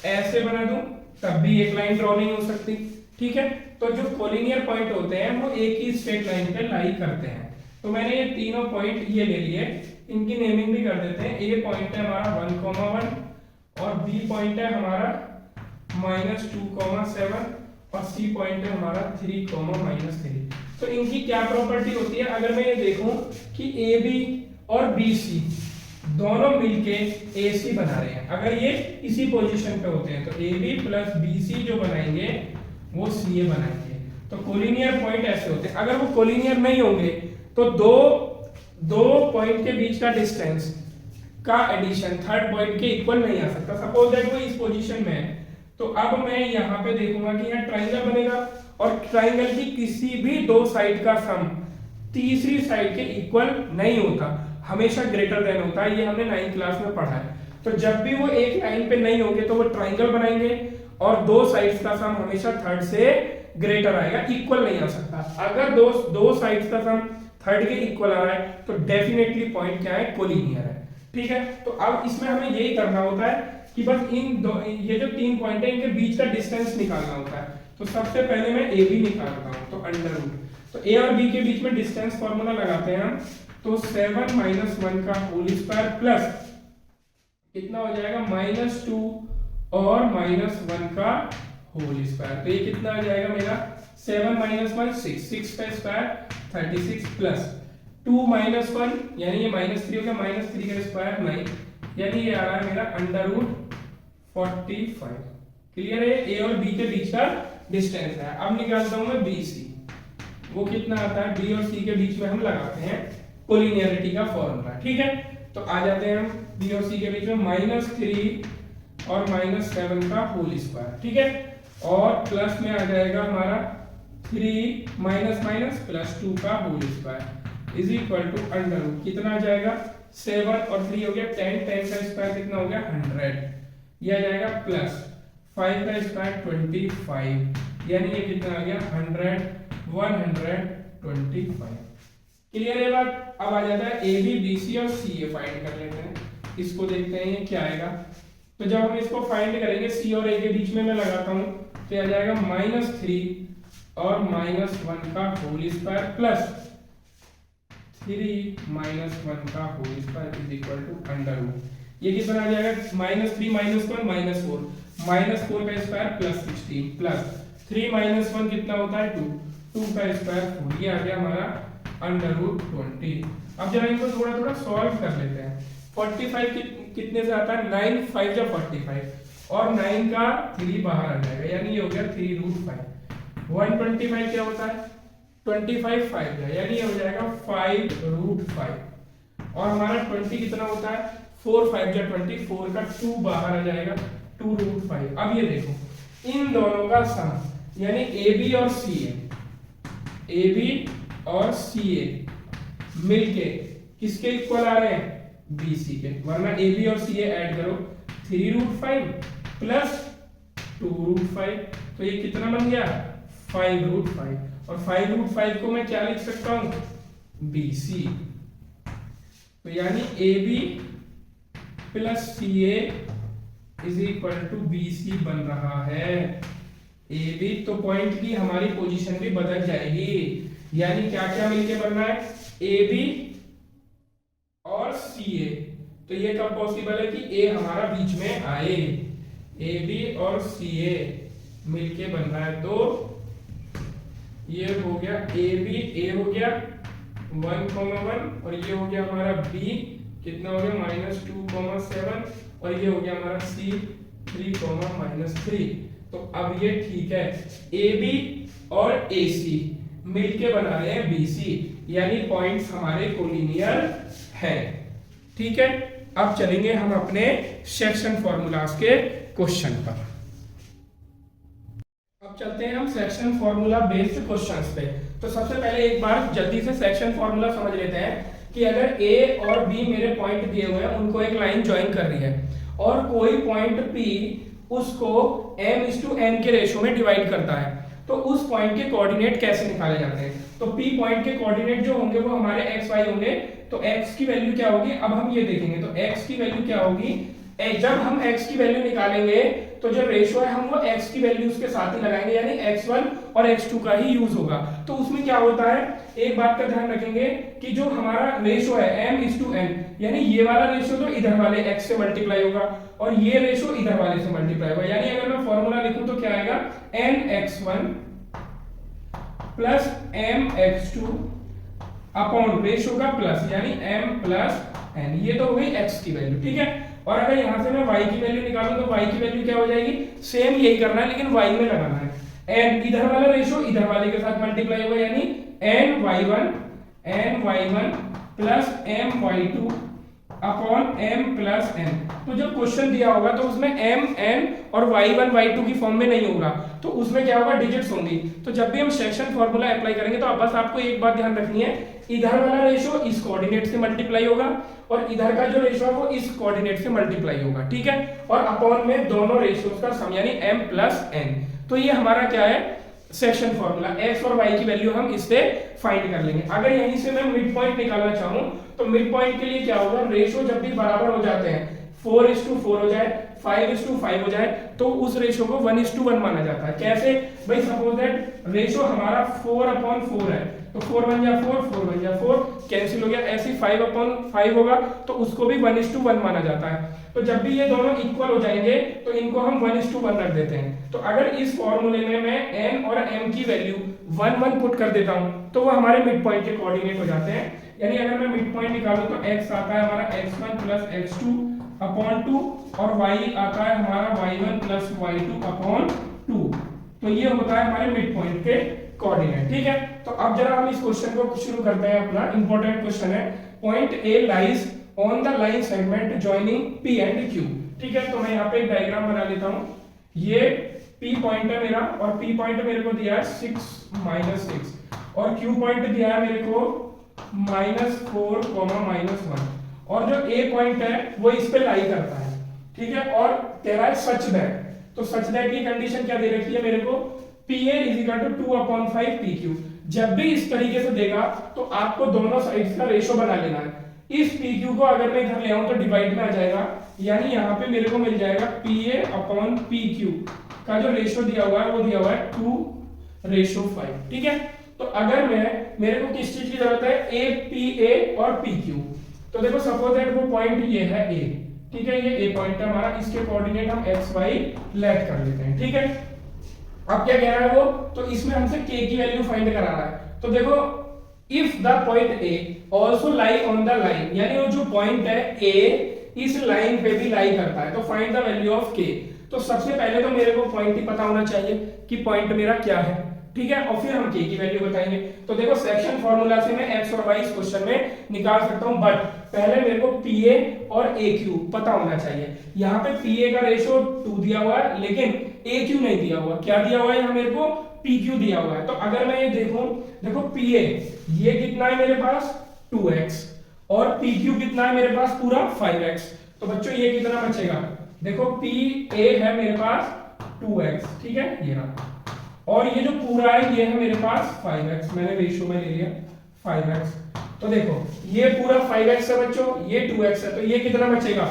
Speaker 1: ऐसे बना दूं तब भी एक लाइन ड्रॉ नहीं हो सकती, ठीक है। तो जो कोलिनियर पॉइंट होते हैं वो एक ही स्ट्रेट लाइन पे लाई करते हैं। तो मैंने ये तीनों पॉइंट ये ले लिए, इनकी नेमिंग भी कर देते हैं। ए पॉइंट है हमारा 1,1 और बी पॉइंट है हमारा -2,7 और सी पॉइंट है हमारा 3,-3। तो इनकी क्या प्रॉपर्टी होती है, अगर मैं ये देखूं कि ए बी और बी सी दोनों मिलके ए सी बना रहे हैं, अगर ये इसी पोजीशन पे होते हैं तो A B plus B C जो बनाएंगे वो सी ए बनाएंगे। तो कोलिनियर पॉइंट ऐसे होते हैं। अगर वो कोलिनियर नहीं होंगे तो दो पॉइंट के बीच का डिस्टेंस का एडिशन थर्ड पॉइंट के इक्वल नहीं आ सकता। सपोज दैट वो इस पोजीशन में है, तो अब मैं यहाँ पे देखूंगा कि यहाँ ट्राइंगल बनेगा और ट्राइंगल की किसी भी दो साइड का सम तीसरी साइड के इक्वल नहीं होता, हमेशा ग्रेटर देन होता है। ये हमने 9th क्लास में पढ़ा है। तो जब भी वो एक लाइन पे नहीं होंगे तो वो ट्राइंगल बनाएंगे और दो साइड्स का सम हमेशा थर्ड से ग्रेटर आएगा, इक्वल नहीं आ सकता। अगर दो साइड्स का सम थर्ड के इक्वल आ रहा है तो डेफिनेटली पॉइंट क्या है, कोलिनियर है, ठीक है। तो अब इसमें हमें यही करना होता है कि बस ये जो 3 पॉइंट है इनके बीच का डिस्टेंस निकालना होता है। तो सबसे पहले मैं ए बी निकालता हूं, तो अंडर रूट, तो ए और बी के बीच में डिस्टेंस फॉर्मूला लगाते हैं हम। तो 7 - 1 का होल स्क्वायर प्लस कितना हो जाएगा, -2 और -1 का होल स्क्वायर। तो ये कितना आ जाएगा मेरा, 7 - 1 6 का स्क्वायर 36 प्लस 2 - 1 यानी ये -3 हो गया, -3 का स्क्वायर 9, यानी ये आ रहा है मेरा अंडर रूट 45। क्लियर है, ए और बी के बीच का डिस्टेंस है। अब निकालता हूं मैं बी सी, वो कितना आता है, बी और सी के बीच में हम लगाते हैं कोलिनियरिटी का फॉर्मूला, ठीक है। तो आ जाते हैं हम बी और सी के बीच में -3 और -7 का होल स्क्वायर, ठीक है। और प्लस में आ जाएगा हमारा 3 - +2 का whole square is equal to under root कितना आ जाएगा, 7 और 3 हो गया 10, 10 का स्क्वायर कितना हो गया 100, यह आ जाएगा प्लस 5 का स्क्वायर 25, यानी ये कितना आ गया 125। क्लियर है बात। अब आ जाता है ए बी बी सी और सी ए फाइंड कर लेते हैं, इसको देखते हैं ये क्या आएगा। तो जब हम इसको फाइंड करेंगे सी और ए के बीच में मैं लगाता हूं तो आ जाएगा -3 और -1 का होल स्क्वायर प्लस 3 - 1 का whole square is equal to under root, ये कितना आ जाएगा -3 - 1 -4, -4 का स्क्वायर प्लस 16 प्लस 3 - 1 कितना होता है 2 का स्क्वायर 4, ये आ गया हमारा अंडर रूट 20। अब जरा इनको थोड़ा थोड़ा सॉल्व कर लेते हैं। 45 कितने से आता है, 9 5 जा 45 और 9 का 3 बाहर आ जाएगा, यानी ये हो गया 3√5। 125 क्या होता है, 25 5 का, यानी ये हो जाएगा 5√5 और हमारा 20 कितना होता है, 4 5 जा 20, 4 का 2 बाहर आ जाएगा 2√5। अब ये देखो इन दोनों का सम यानी ए बी और सी ए मिलके किसके इक्वल आ रहे हैं, बी सी के, वरना ए बी और सी ए ऐड करो 3√5 प्लस 2√5, तो ये कितना बन गया 5√5 और 5√5 को मैं क्या लिख सकता हूं, बी सी। तो यानी A B plus C A is equal to B C बन रहा है। ए बी तो पॉइंट की हमारी पोजीशन भी बदल जाएगी, यानी क्या क्या मिलके बनना है, ए बी और सी ए। तो ये कब पॉसिबल है कि ए हमारा बीच में आए, ए बी और सी ए मिलके बन रहा है। तो ये हो गया ए बी, ए हो गया 1,1 और ये हो गया हमारा बी कितना हो गया -2,7 और ये हो गया हमारा सी 3,-3। तो अब ये ठीक है, ए बी और ए सी मिलके बना रहे हैं बी सी, यानी पॉइंट्स हमारे कोलिनियर है, ठीक है। अब चलेंगे हम अपने सेक्शन फॉर्मूलाज के क्वेश्चन पर। अब चलते हैं हम सेक्शन फॉर्मूला बेस्ड क्वेश्चंस पे। तो सबसे पहले एक बार जल्दी से सेक्शन फॉर्मूला समझ लेते हैं कि अगर ए और बी मेरे पॉइंट दिए हुए हैं, उनको एक लाइन ज्वाइन कर रही है और कोई पॉइंट पी उसको m/n के रेशो में डिवाइड करता है। तो उस पॉइंट के कोऑर्डिनेट कैसे निकाले जाते हैं? तो P पॉइंट के कोऑर्डिनेट जो होंगे वो हमारे x y होंगे। तो x की वैल्यू क्या होगी, अब हम ये देखेंगे। तो x की वैल्यू क्या होगी, जब हम x की वैल्यू निकालेंगे तो जो रेशो है हम वो x की वैल्यू उसके साथ ही लगाएंगे, यानी x1 और x2 का ही यूज होगा। तो उसमें क्या होता है, एक बात का ध्यान रखेंगे कि जो हमारा रेशो है m/n, यानी ये वाला रेशो तो इधर वाले x से मल्टीप्लाई होगा और ये रेशो इधर वाले से मल्टीप्लाई होगा। यानी अगर मैं फॉर्मूला लिखूं तो क्या आएगा, nx1 plus mx2 upon ratio का प्लस, यानी m प्लस n। ये तो हो गई x की वैल्यू, ठीक है। और अगर यहां से मैं y की वैल्यू निकालूं तो y की वैल्यू क्या हो जाएगी, सेम यही करना है लेकिन y में लगाना है। n इधर वाला रेशो इधर वाले के साथ मल्टीप्लाई होगा, यानी ny1 plus my2 upon m plus n। तो जब क्वेश्चन दिया होगा तो उसमें m n और y1 y2 की फॉर्म में नहीं होगा, तो उसमें क्या होगा, डिजिट्स होंगी। तो जब भी हम सेक्शन फॉर्मूला अप्लाई करेंगे तो बस आपको एक बात ध्यान रखनी है, इधर वाला रेशो इस कोऑर्डिनेट से मल्टीप्लाई होगा और इधर का जो रेशो है वो इस कोऑर्डिनेट से मल्टीप्लाई होगा, ठीक है। और अपॉन में दोनों रेशियोज का सम, यानी m प्लस n। तो ये हमारा क्या है, सेक्शन फॉर्मूला। x और y की वैल्यू हम इससे फाइंड कर लेंगे। अगर यहीं से मैं मिड पॉइंट निकालना चाहूं तो मिड पॉइंट के लिए क्या होगा, रेशो जब भी बराबर हो जाते हैं, 4:4 हो जाए, 5:5 हो जाए, तो उस रेशो को 1:1 माना जाता है। कैसे भाई, सपोज दैट रेशो हमारा 4/4 है, तो 4 1 जा 4, 4 1 जा 4, कैंसिल हो गया। ऐसे 5/5 होगा तो उसको भी 1:1 माना जाता है। तो जब भी ये दोनों इक्वल हो जाएंगे तो इनको हम 1:1 रख देते हैं। तो अगर इस फॉर्मूले में मैं n और m की वैल्यू 1 1 पुट कर देता हूं तो वो हमारे मिड पॉइंट के कोऑर्डिनेट हो जाते हैं। यानी अगर मैं मिड पॉइंट निकालूं तो x आता है हमारा x1 प्लस x2 अपॉन 2 और y आता है हमारा y1 प्लस y2 अपॉन 2। तो ये होता है हमारे मिड पॉइंट के कोऑर्डिनेट, ठीक है। तो अब जरा हम इस क्वेश्चन को शुरू करते हैं। अपना इंपॉर्टेंट क्वेश्चन है, point A lies on the line segment joining P and Q, ठीक है। तो मैं यहाँ पे एक डायग्राम बना लेता हूँ। ये P पॉइंट है मेरा और P पॉइंट मेरे को दिया है 6 -6 और Q पॉइंट दिया है मेरे को -4, -1 और जो A पॉइंट है वो इस पे लाई करता है, ठीक है। और कह रहा है सच दैट, तो सच दैट की कंडीशन क्या दे रखी है मेरे को, PA = 2/5 PQ। जब भी इस तरीके से देगा तो आपको दोनों साइड्स का रेशो बना लेना है। इस PQ को अगर मैं इधर ले आऊं तो डिवाइड में आ जाएगा, यानी यहाँ पे मेरे को मिल जाएगा PA/PQ का जो रेशो दिया हुआ है वो दिया हुआ है 2:5, ठीक है। तो अगर मेरे को किस चीज की जरूरत है, APA और PQ। तो देखो सपोज दैट वो पॉइंट ये है A, ठीक है, ये A पॉइंट है हमारा, इसके कोऑर्डिनेट हम XY लेट कर लेते हैं, ठीक है। अब क्या कह रहा है वो, तो इसमें हमसे K की वैल्यू फाइंड करा रहा है। तो देखो if the point A also lie on the line, यानी वो जो पॉइंट है A इस लाइन पे भी लाई करता है, तो find the value of K। तो सबसे पहले तो मेरे को पॉइंट ही पता होना चाहिए कि पॉइंट मेरा क्या है, ठीक है, और फिर हम K की वैल्यू बताएंगे। तो देखो सेक्शन फॉर्मूला से मैं x और y इस क्वेश्चन में निकाल सकता हूं, बट पहले मेरे को PA और AQ पता होना चाहिए। यहाँ पे PA का रेशो 2 दिया हुआ है लेकिन AQ नहीं दिया हुआ। क्या दिया हुआ है यहाँ मेरे को, PQ दिया हुआ है। तो अगर मैं ये देखूं, देखो PA ये कितना है मेरे पास 2x और PQ कितना है मेरे पास पूरा 5x। तो बच्चों ये कितना बचेगा, देखो PA है मेरे पास 2x, ठीक है, ये रहा, और ये जो पूरा है ये है मेरे पास 5x, मैंने रेशियो में ले लिया 5x। तो देखो ये पूरा 5x है बच्चों, ये 2x है, तो ये कितना बचेगा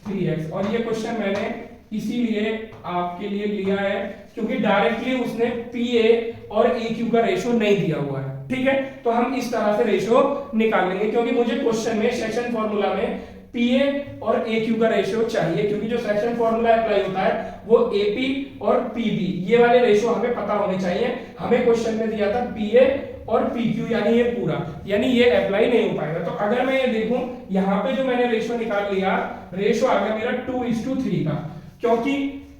Speaker 1: 3x। और ये क्वेश्चन मैंने इसीलिए आपके लिए लिया है क्योंकि डायरेक्टली उसने PA और AQ का रेशियो नहीं दिया हुआ है, ठीक है। तो हम इस तरह से रेशियो निकाल लेंगे क्योंकि मुझे क्वेश्चन में सेक्शन फॉर्मूला में PA और AQ का रेशियो चाहिए, क्योंकि जो सेक्शन फॉर्मूला अप्लाई होता है वो AP और PB ये वाले रेशियो हमें पता होने चाहिए। हमें क्वेश्चन में दिया था PA और PQ, यानी ये पूरा, यानी ये अप्लाई नहीं हो पाएगा। तो अगर मैं ये देखूं यहाँ पे जो मैंने रेशियो निकाल लिया, रेशियो आ गया मेरा 2:3 का, क्योंकि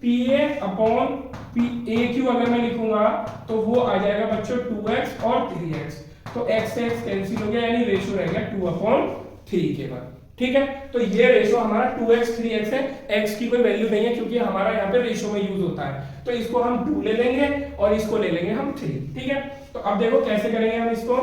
Speaker 1: PA/AQ अगर मैं लिखूंगा तो वो आ जाएगा बच्चों 2x और 3x। तो x से x कैंसिल हो गया, यानी रेशियो रह गया 2/3 के बाद, ठीक है। तो ये रेशियो हमारा 2x 3x है, x की कोई वैल्यू नहीं है क्योंकि हमारा यहाँ पे रेशियो में यूज होता है। तो इसको हम 2 ले लेंगे और इसको ले लेंगे हम 3, ठीक है। तो अब देखो कैसे करेंगे हम इसको,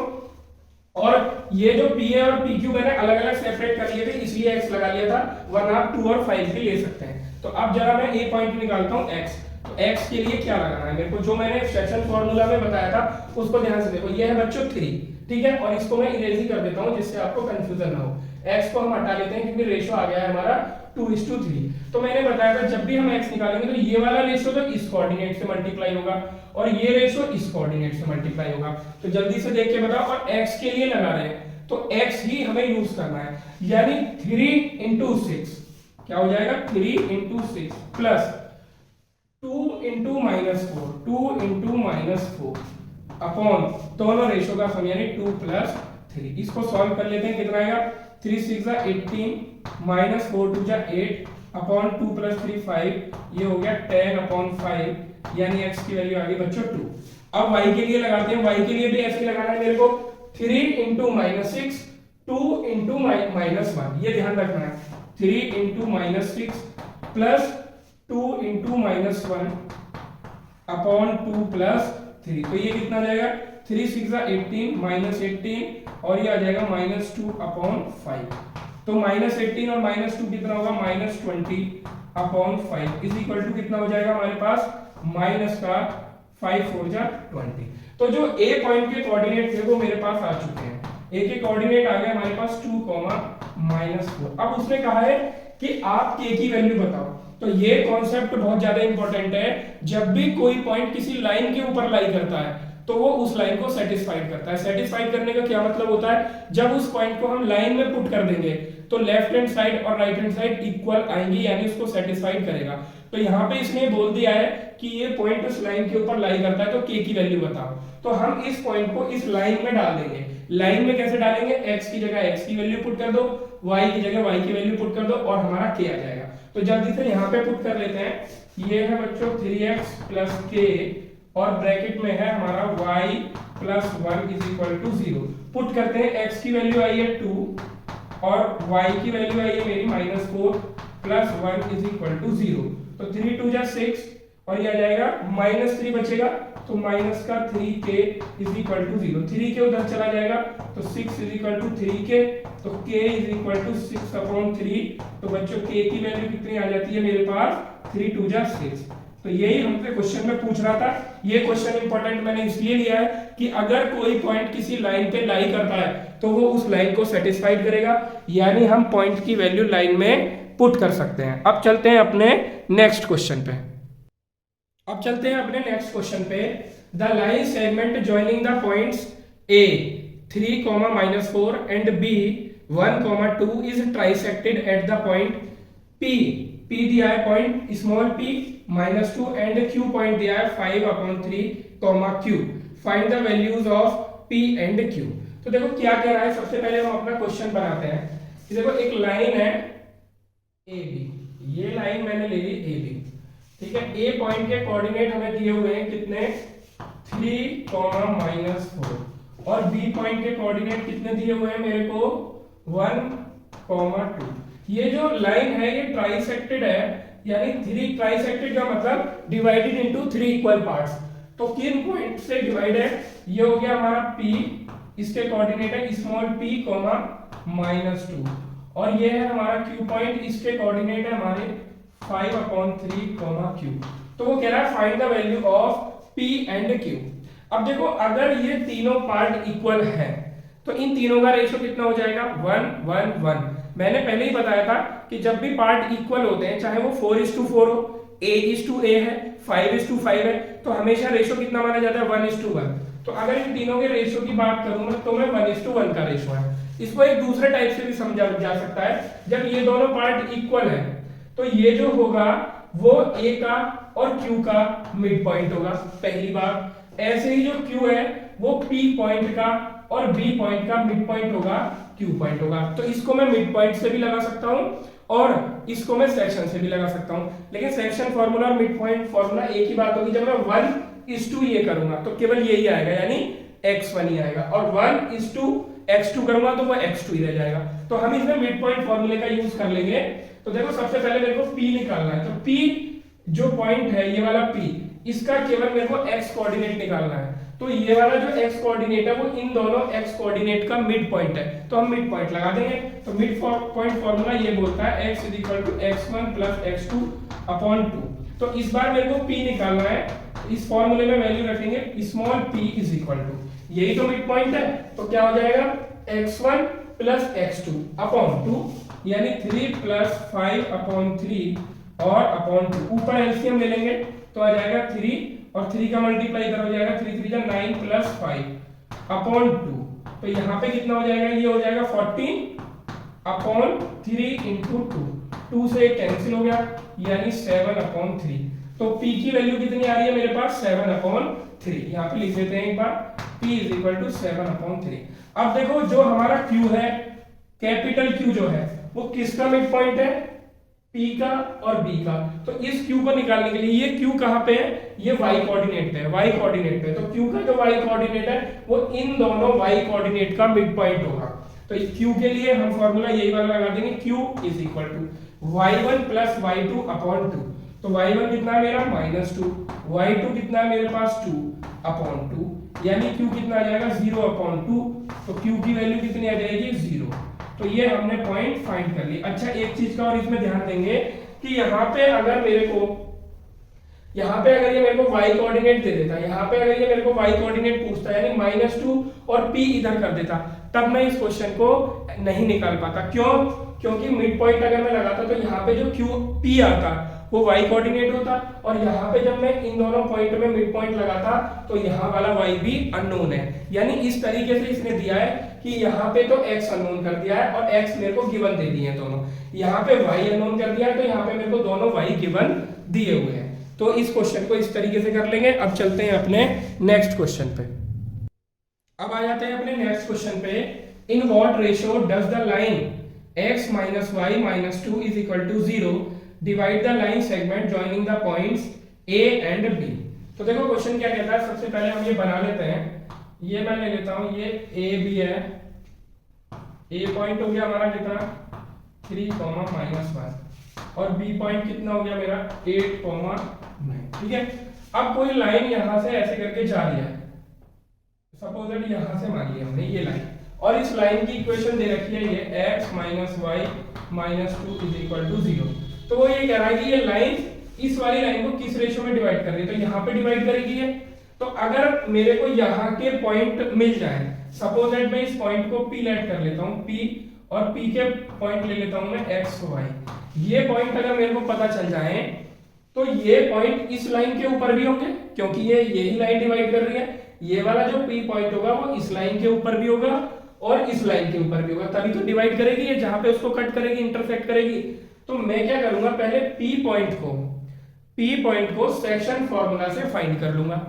Speaker 1: और ये जो PA और PQ मैंने अलग अलग सेपरेट कर लिए थे इसलिए x लगा लिया था, वरना आप 2 और 5 भी ले सकते हैं। तो अब जरा मैं A पॉइंट निकालता हूँ x। तो x के लिए क्या लगाना है मेरे को, जो मैंने फ्रैक्शन फॉर्मूला में बताया था उसको ध्यान से देखो। ये है बच्चों 3, ठीक है, और इसको मैं इरेज ही कर देता हूं जिससे आपको कंफ्यूजन ना हो। x को हम हटा लेते हैं क्योंकि रेशो आ गया है हमारा 2:3। तो मैंने बताया था जब भी हम x निकालेंगे तो ये वाला रेशो तो इस कोऑर्डिनेट से मल्टीप्लाई होगा और ये रेशो इस कोऑर्डिनेट से मल्टीप्लाई होगा। तो जल्दी से देख के बताओ, और x के लिए लगा रहे हैं तो x ही हमें यूज करना है, यानी 3 into 6 क्या हो जाएगा, 3 into 6 plus 2 into -4, 2 into -4 upon दोनों रेशो का सम यानी 2 + 3। इसको सॉल्व कर लेते हैं, कितना आएगा, 3 6 18 -4 2 8 अपॉन 2 + 3 5, ये हो गया 10/5 यानी x की वैल्यू आ गई बच्चों 2। अब y के लिए लगाते हैं, y के लिए भी ऐसे लगाना है मेरे को, 3 into -6 2 into -1, ये ध्यान रखना है, 3 into -6 प्लस 2 into -1 अपॉन 2 + 3। तो ये कितना जाएगा, 3 6 18 -18 और ये आ जाएगा -2/5। तो -18 और -2 कितना होगा, -20/5 इज इक्वल टू कितना हो जाएगा हमारे पास, माइनस का 5 4 जा 20। तो जो a पॉइंट के कोऑर्डिनेट थे वो मेरे पास आ चुके हैं। a के कोऑर्डिनेट आ गए हमारे पास 2, -4। अब उसने कहा है कि आप k की वैल्यू बताओ। तो ये कॉन्सेप्ट बहुत ज्यादा इंपॉर्टेंट है। जब भी कोई पॉइंट किसी लाइन के ऊपर लाई करता है तो वो उस लाइन को सेटिस्फाइड करता है। सेटिस्फाइड करने का क्या मतलब होता है, जब उस पॉइंट को हम लाइन में पुट कर देंगे तो लेफ्ट हैंड साइड और राइट हैंड साइड इक्वल आएंगी, यानी उसको सेटिस्फाइड करेगा। तो यहाँ पे इसने बोल दिया है कि ये पॉइंट उस लाइन के ऊपर लाई करता है, तो k की वैल्यू बताओ। तो हम इस पॉइंट को इस लाइन में डाल देंगे। लाइन में कैसे डालेंगे, x की जगह x की वैल्यू पुट कर दो, y की जगह y की वैल्यू पुट कर दो और हमारा k आ जाएगा। तो जल्दी से यहाँ पे पुट कर लेते हैं। ये है बच्चों 3x + k और ब्रैकेट में है हमारा y + 1 = 0। पुट करते हैं, x की वैल्यू आई है 2 और y की वैल्यू आई है मेरी -4 + 1 = 0। तो 3 2 जा 6 और ये आ जाएगा -3 बचेगा, तो -3k = 0। 3k उधर चला जाएगा तो 6 = 3k, तो k = 6/3। तो बच्चों k की वैल्यू कितनी आ जाती है मेरे पास, 3 2 जा 6। तो यही हमसे क्वेश्चन में पूछ रहा था। ये क्वेश्चन इंपॉर्टेंट मैंने इसलिए लिया है कि अगर कोई पॉइंट किसी लाइन पे लाई करता है तो वो उस लाइन को सेटिस्फाइड करेगा, यानी हम पॉइंट की वैल्यू लाइन में पुट कर सकते हैं। अब चलते हैं अपने नेक्स्ट क्वेश्चन पे। The line segment joining the points a 3, -4 and b 1, 2 is trisected at the point p। p दिया है point small p -2 and q point दिया है 5/3, q। Find the values of p and q। तो देखो क्या कह रहा है, सबसे पहले हम अपना क्वेश्चन बनाते हैं। देखो एक लाइन है AB, ये लाइन मैंने ले ली AB, ठीक है। A पॉइंट के कोऑर्डिनेट हमें दिए हुए हैं कितने, 3, -4 और B पॉइंट के कोऑर्डिनेट कितने दिए हुए हैं मेरे को, 1, 2। ये जो लाइन है ये ट्राइसेक्टेड है, यानी 3 ट्राइसेक्टेड का मतलब डिवाइडेड इनटू 3 इक्वल पार्ट्स। तो किन पॉइंट से डिवाइड है, ये हो गया हमारा P, इसके कोऑर्डिनेट है स्मॉल p, -2 और ये है हमारा Q पॉइंट, इसके कोऑर्डिनेट है हमारे 5/3, q। तो वो कह रहा है find the value of p and q। अब देखो अगर ये तीनों पार्ट इक्वल है तो इन तीनों का रेशो कितना हो जाएगा, 1 1 1। मैंने पहले ही बताया था कि जब भी पार्ट इक्वल होते हैं, चाहे वो 4:4 हो, a है, 5:5 है, तो हमेशा रेशो कितना माना जाता है, 1:1। तो अगर इन तीनों के रेशो की बात करूं तो मैं 1:1 का रेशो है। इसको एक दूसरे टाइप से भी समझा जा सकता है, जब ये दोनों पार्ट इक्वल है तो ये जो होगा वो a का और q का मिड पॉइंट होगा, पहली बात। ऐसे ही जो q है वो p पॉइंट का और b पॉइंट का मिड पॉइंट होगा, q पॉइंट होगा। तो इसको मैं मिड पॉइंट से भी लगा सकता हूं और इसको मैं सेक्शन से भी लगा सकता हूं, लेकिन सेक्शन फार्मूला और मिड पॉइंट फार्मूला एक ही बात होगी। जब मैं 1:2 ये करूंगा तो केवल यही आएगा, यानी x1 ही आएगा, और 1:x2 करूंगा तो वो x2 ही रह जाएगा। तो हम इसमें मिड पॉइंट फार्मूले का यूज कर लेंगे। तो देखो सबसे पहले मेरे को p निकालना है, तो p जो पॉइंट है ये वाला p, इसका केवल मेरे को x कोऑर्डिनेट निकालना है। तो ये वाला जो x कोऑर्डिनेट है वो इन दोनों x कोऑर्डिनेट का मिड पॉइंट है, तो हम मिड पॉइंट लगा देंगे। तो मिड पॉइंट फार्मूला ये बोलता है x = x1 + x2/2। तो इस बार मेरे को p निकालना है, इस फॉर्मूले में वैल्यू रखेंगे small p is equal to, यही तो मिड पॉइंट है, तो क्या हो जाएगा x1 प्लस x2 अपॉन 2, यानी 3 प्लस 5 अपॉन 3 और अपॉन 2, ऊपर एलसीएम ले लेंगे तो आ जाएगा 3 और 3 का मल्टीप्लाई इधर हो जाएगा, 3 3 जा 9 प्लस 5 अपॉन 2, तो यहाँ पे कितना हो जाएगा, ये हो जाएगा 14 अपॉन 3 इंटू 2 से कैंसिल हो गया, यानी 7 अपॉन 3। तो p की वैल्यू कितनी आ रही है मेरे पास 7 अपॉन 3, यहाँ पे लिख देते हैं एक बार, p is equal to 7 upon 3। अब देखो जो हमारा q है, कैपिटल Q जो है वो किसका मिड पॉइंट है, P का और B का। तो इस Q को निकालने के लिए, ये Q कहाँ पे है, ये y कोऑर्डिनेट पे है, y कोऑर्डिनेट पे, तो Q का जो y कोऑर्डिनेट है वो इन दोनों y कोऑर्डिनेट का मिड पॉइंट होगा। तो इस Q के लिए हम फॉर्मूला यही वाला लगा देंगे, Q is equal to y1 plus y2 upon 2। तो y1 कितना है मेरा -2, y2 कितना है मेरे पास 2 अपॉन 2, यानी Q कितना आ जाएगा 0 अपॉन 2, तो Q की वैल्यू कितनी आ जाएगी 0। तो ये हमने पॉइंट फाइंड कर लिया। अच्छा एक चीज का और इसमें ध्यान देंगे कि यहाँ पे अगर मेरे को ये मेरे को y कोऑर्डिनेट दे देता, यहाँ पे अगर ये मेरे को y कोऑर्डिनेट पूछता है, यानी -2 और p इधर कर देता, तब मैं इस क्वेश्चन को नहीं निकाल पाता। क्यों? क्योंकि मिड पॉइंट अगर मैं लगाता तो यहाँ पे जो p आता वो y कोऑर्डिनेट होता, और यहाँ पे जब मैं इन दोनों पॉइंट में मिड पॉइंट लगाता तो यहाँ वाला y भी अननोन है। यानी इस तरीके से इसने दिया है कि यहाँ पे तो x अननोन कर दिया है और x मेरे को गिवन दे दिए हैं दोनों, यहाँ पे y अननोन कर दिया है तो यहाँ पे मेरे को दोनों y गिवन दिए हुए हैं। तो इस क्वेश्चन को इस तरीके से कर लेंगे। अब चलते हैं अपने नेक्स्ट क्वेश्चन पे। अब आ जाते हैं अपने नेक्स्ट क्वेश्चन पे, in what ratio does the line x minus y minus 2 is equal to 0 divide the line segment joining the points a and b। तो देखो क्वेश्चन क्या कहता है, सबसे पहले हम ये बना लेते हैं, ये मैं ले लेता हूं, ये a b है, a पॉइंट हो गया हमारा कितना 3, -1 और b पॉइंट कितना हो गया मेरा 8, 9, ठीक है। अब कोई लाइन यहां से ऐसे करके जा रही है, सपोज दैट यहां से मान लिया हमने ये लाइन, और इस लाइन की इक्वेशन दे रखी है ये x minus y minus 2 is equal to 0। तो वो ये कह रहा है कि ये लाइन इस वाली लाइन को किस रेशियो में डिवाइड कर रही है, तो यहाँ पे डिवाइड करेगी ये। तो अगर मेरे को यहाँ के पॉइंट मिल जाए, सपोज दैट मैं इस पॉइंट को P लेट कर लेता हूँ, P और P के पॉइंट ले लेता हूँ मैं x y, ये पॉइंट अगर मेरे को पता चल जाए तो ये पॉइंट इस लाइन के ऊपर भी होंगे, क्योंकि ये यही लाइन डिवाइड कर रही है, ये वाला जो P पॉइंट होगा वो इस लाइन के ऊपर भी होगा और इस लाइन के ऊपर भी होगा, तभी तो डिवाइड करेगी ये, जहां पे उसको कट करेगी इंटरसेक्ट करेगी। तो मैं क्या करूंगा, पहले P पॉइंट को सेक्शन फार्मूला से फाइंड कर लूंगा,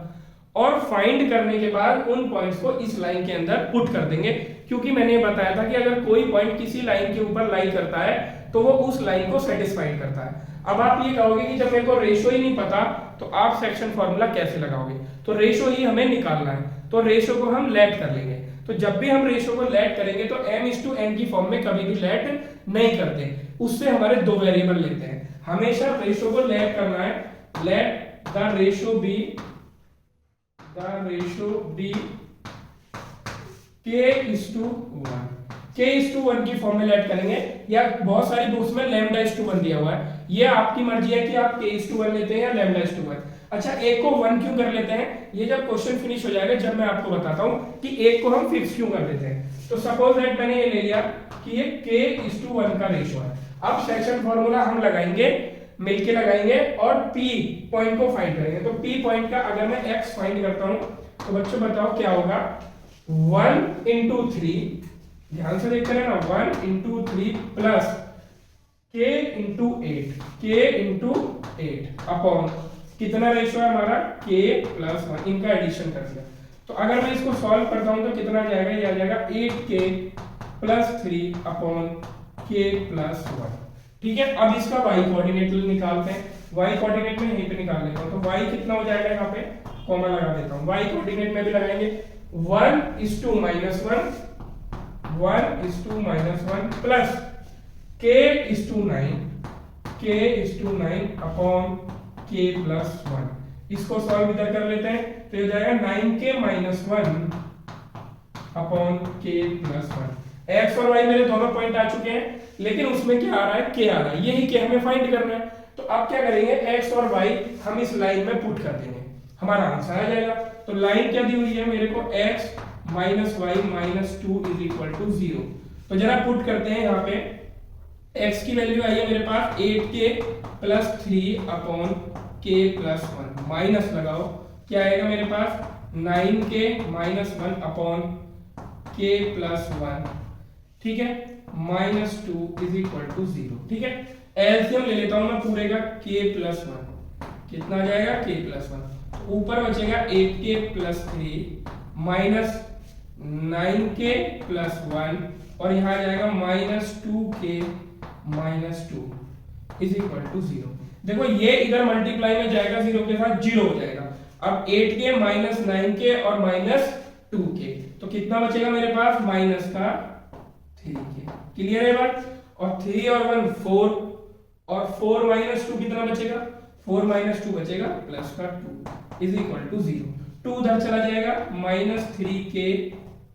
Speaker 1: और फाइंड करने के बाद उन पॉइंट्स को इस लाइन के अंदर पुट कर देंगे, क्योंकि मैंने बताया था कि अगर कोई पॉइंट किसी लाइन के ऊपर लाई करता है तो वो उस लाइन को सेटिस्फाइड करता है। अब आप ये कहोगे कि जब मेरे को रेशियो ही नहीं पता तो आप सेक्शन फार्मूला कैसे लगाओगे, तो रेशियो ही हमें निकालना है, तो रेशियो को हम लेट कर लेंगे। तो जब भी हम रेशियो को लेट करेंगे तो m/n की फॉर्म में कभी भी लेट नहीं करते, उससे हमारे दो वेरिएबल लेते हैं। हमेशा रेशियो को लेट करना है, let the ratio B k/1 की फॉर्म में लेट करेंगे, या बहुत सारी बुक्स में λ/1 दिया हुआ है, ये आपकी मर्जी है कि आप k/1 लेते हैं या λ/1। अच्छा एक को 1 क्यों कर लेते हैं, ये जब क्वेश्चन फिनिश हो जाएगा जब मैं आपको बताता हूं कि एक को हम फिक्स क्यों कर देते हैं। तो सपोज दैट मैंने ये ले लिया कि ये k/1 का रेशियो है। अब सेक्शन फार्मूला हम लगाएंगे, मिलके लगाएंगे और p पॉइंट को फाइंड करेंगे। तो p पॉइंट का अगर मैं x फाइंड करता हूं तो बच्चों बताओ क्या होगा, 1 into 3, ध्यान से देखते हैं ना, 1 into 3 plus k into 8 upon कितना रेशियो है हमारा k+1, इनका एडिशन कर दिया। तो अगर मैं इसको सॉल्व करता हूं तो कितना आ जाएगा, ये आ जाएगा 8k+3 अपॉन k+1, ठीक है। अब इसका y कोऑर्डिनेट निकालते हैं, y कोऑर्डिनेट में यहीं पे निकाल लेता हूं, तो y कितना हो जाएगा, यहाँ पे कॉमा लगा देता हूं, y कोऑर्डिनेट में भी लगाएंगे 1:-1 प्लस k/9 अपॉन k+1, इसको सॉल्व इधर कर लेते हैं तो ये हो जाएगा 9k-1 अपॉन k+1। x और y मेरे दोनों पॉइंट आ चुके हैं, लेकिन उसमें क्या आ रहा है, k आ रहा है, यही k हमें फाइंड करना है। तो तो अब क्या करेंगे, एक्स और वाई हम इस लाइन में पुट कर देंगे, हमारा आंसर आ जाएगा। तो लाइन क्या दी हुई है मेरे को, x minus y minus 2 is equal to 0। तो जरा पुट करते हैं यहाँ पे, x की वैल्यू आई है मेरे पास 8k plus 3 upon k plus 1, minus लगाओ, क्या आएगा मेरे पास 9k minus 1 upon k plus 1, ठीक है, माइनस 2 इज इक्वल टू 0, ठीक है। एलसीएम ले लेता हूं मैं पूरे का, k प्लस 1 कितना आ जाएगा, k प्लस 1, तो ऊपर बचेगा 8k plus 3 minus 9k plus 1 और यहाँ आ जाएगा minus 2k minus 2 is equal to 0। देखो ये इधर मल्टीप्लाई में जाएगा 0 के साथ, 0 हो जाएगा। अब 8k माइनस 9k और माइनस 2k, तो कितना बचेगा मेरे पास, माइनस का 3k। क्लियर है बात। और 3 और 1 4, और 4 माइनस 2 कितना बचेगा, 4 माइनस 2 बचेगा प्लस का 2 इज इक्वल टू 0। 2 उधर चला जाएगा, minus 3k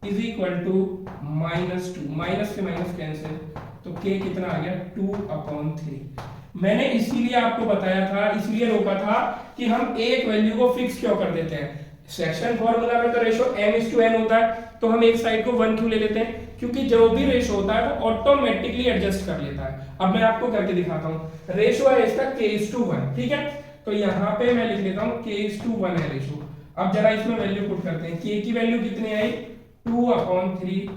Speaker 1: is equal to minus 2, minus से माइनस कैंसिल, तो k कितना आ गया 2/3। मैंने इसीलिए आपको बताया था, इसलिए रोका था कि हम एक वैल्यू को फिक्स क्यों कर देते हैं। सेक्शन फॉर्मूला में तो रेशो m/n होता है, तो हम एक साइड को 1 क्यों ले लेते हैं, क्योंकि जो भी रेशो होता है वो ऑटोमेटिकली एडजस्ट कर लेता है। अब मैं आपको करके दिखाता हूँ। रेशो है इसका k/1, ठीक है, तो यहाँ पे मैं लिख लेता हूँ k/1 है रेशो। अब जरा इसमें वैल्यू पुट करते हैं, k की वैल्यू कितनी आई 2/3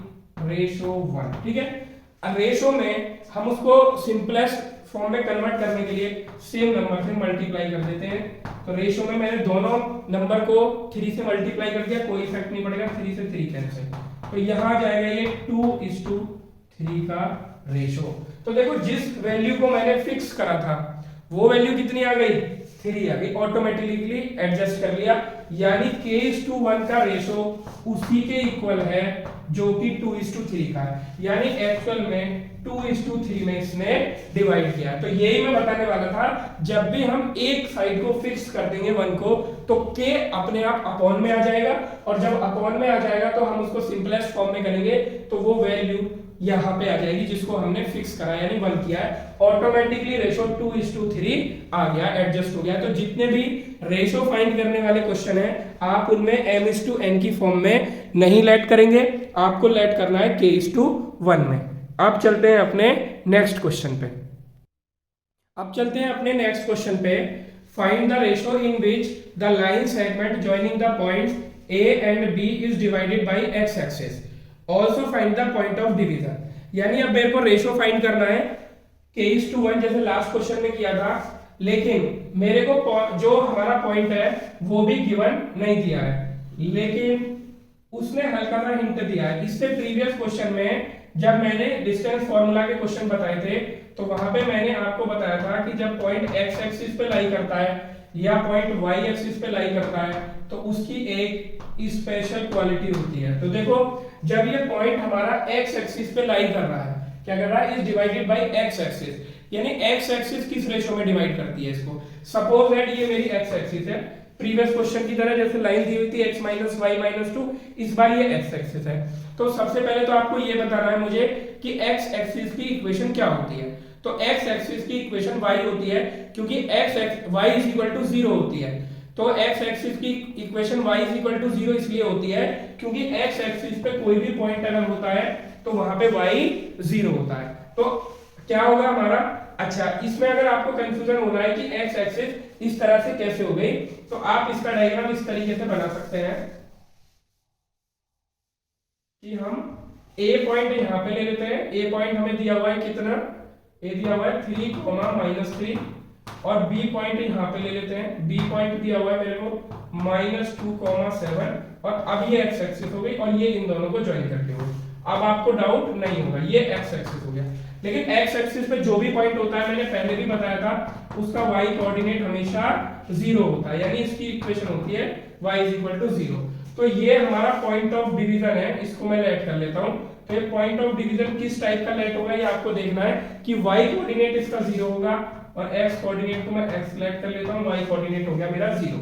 Speaker 1: रेशो 1, ठीक है। अब रेशो में हम उसको सिंपलेस्ट फॉर्म में कन्वर्ट करने के लिए सेम नंबर से मल्टीप्लाई कर देते हैं। तो रेशो में मैंने दोनों नंबर को 3 से मल्टीप्लाई कर दिया, कोई इफेक्ट नहीं पड़ेगा, 3 से 3 कैंसिल, तो यहाँ आ जाएगा ये 2:3 का रेशो। तो देखो जिस वैल्यू को मैंने फिक्स करा था वो वैल्यू कितनी आ गई, 3 आ गई, ऑटोमेटिकली एडजस्ट कर लिया, यानी k/1 का रेशो उसी के इक्वल है जो कि 2:3 का है, यानी एक्चुअल में 2:3 में इसने डिवाइड किया। तो यही मैं बताने वाला था, जब भी हम एक साइड को फिक्स कर देंगे 1 को, तो k अपने आप अपॉन में आ जाएगा, और जब अपॉन में आ जाएगा तो हम उसको सिंपलेस्ट फॉर्म में करेंगे तो वो वैल्यू यहाँ पे आ जाएगी जिसको हमने फिक्स करा यानी 1 किया है, ऑटोमेटिकली रेशो 2:3 आ गया, एडजस्ट हो गया। तो जितने भी रेशो फाइंड करने वाले क्वेश्चन है आप उनमें m/n की फॉर्म में नहीं लेट करेंगे, आपको लेट करना है k/1 में। अब चलते हैं अपने नेक्स्ट क्वेश्चन पे। अब चलते हैं अपने नेक्स्ट क्वेश्चन पे। Find the ratio in which the line segment joining the points a and b is divided by x axis. Also find the point of division. यानी अब मेरे को रेशो फाइंड करना है k/1 जैसे लास्ट क्वेश्चन में किया था, लेकिन मेरे को जो हमारा पॉइंट है वो भी गिवन नहीं दिया है, लेकिन उसने हल्का सा हिंट दिया है। इससे प्रीवियस क्वेश्चन में जब मैंने डिस्टेंस फॉर्मूला के क्वेश्चन बताए थे तो वहां पे मैंने आपको बताया था कि जब पॉइंट x एक्सिस पे लाई करता है या पॉइंट y एक्सिस पे लाई करता है तो उसकी एक स्पेशल क्वालिटी होती है। तो देखो जब ये पॉइंट हमारा x एक्सिस पे लाई कर रहा है, क्या कर रहा है, is divided by x axis, यानी x एक्सिस किस रेशो में डिवाइड करती है इसको। सपोज दैट ये मेरी x एक्सिस है, प्रीवियस क्वेश्चन की तरह जैसे लाइन दी हुई थी x माइनस वाई माइनस 2, इस बार ये x एक्सिस है। तो सबसे पहले तो आपको ये बताना है मुझे कि x एक्सिस की इक्वेशन क्या होती है। तो x एक्सिस की इक्वेशन y होती है, क्योंकि y इज इक्वल टू 0 होती है। तो x एक्सिस की equation y is equal to 0 इसलिए होती है क्योंकि x एक्सिस पे कोई भी पॉइंट अगर होता है तो वहां पे y 0 होता है। तो क्या होगा हमारा, अच्छा इसमें अगर आपको कंफ्यूजन हो रहा है कि x एक्सिस इस तरह से कैसे हो गई, तो आप इसका डायग्राम इस तरीके से बना सकते हैं कि हम a पॉइंट यहां पे ले लेते हैं। a पॉइंट हमें दिया हुआ है कितना, a दिया हुआ है 3, -3, और b पॉइंट यहां पे ले लेते हैं। b पॉइंट दिया हुआ है मेरे को -2, 7, और अब ये x एक्सिस हो गई और ये इन दोनों को ज्वाइन करके हो। अब आपको डाउट नहीं होगा, ये x एक्सिस हो गया। लेकिन x एक्सिस पे जो भी पॉइंट होता है, मैंने पहले भी बताया था, उसका y कोऑर्डिनेट हमेशा 0 होता है, यानी इसकी इक्वेशन होती है y = 0। तो ये हमारा पॉइंट ऑफ डिवीजन है, इसको मैं लेट कर लेता हूं। तो ये पॉइंट ऑफ डिवीजन किस टाइप का लेट होगा ये आपको देखना है कि y कोऑर्डिनेट इसका 0 होगा और x कोऑर्डिनेट को मैं x लेट कर लेता हूं, y कोऑर्डिनेट हो गया मेरा 0।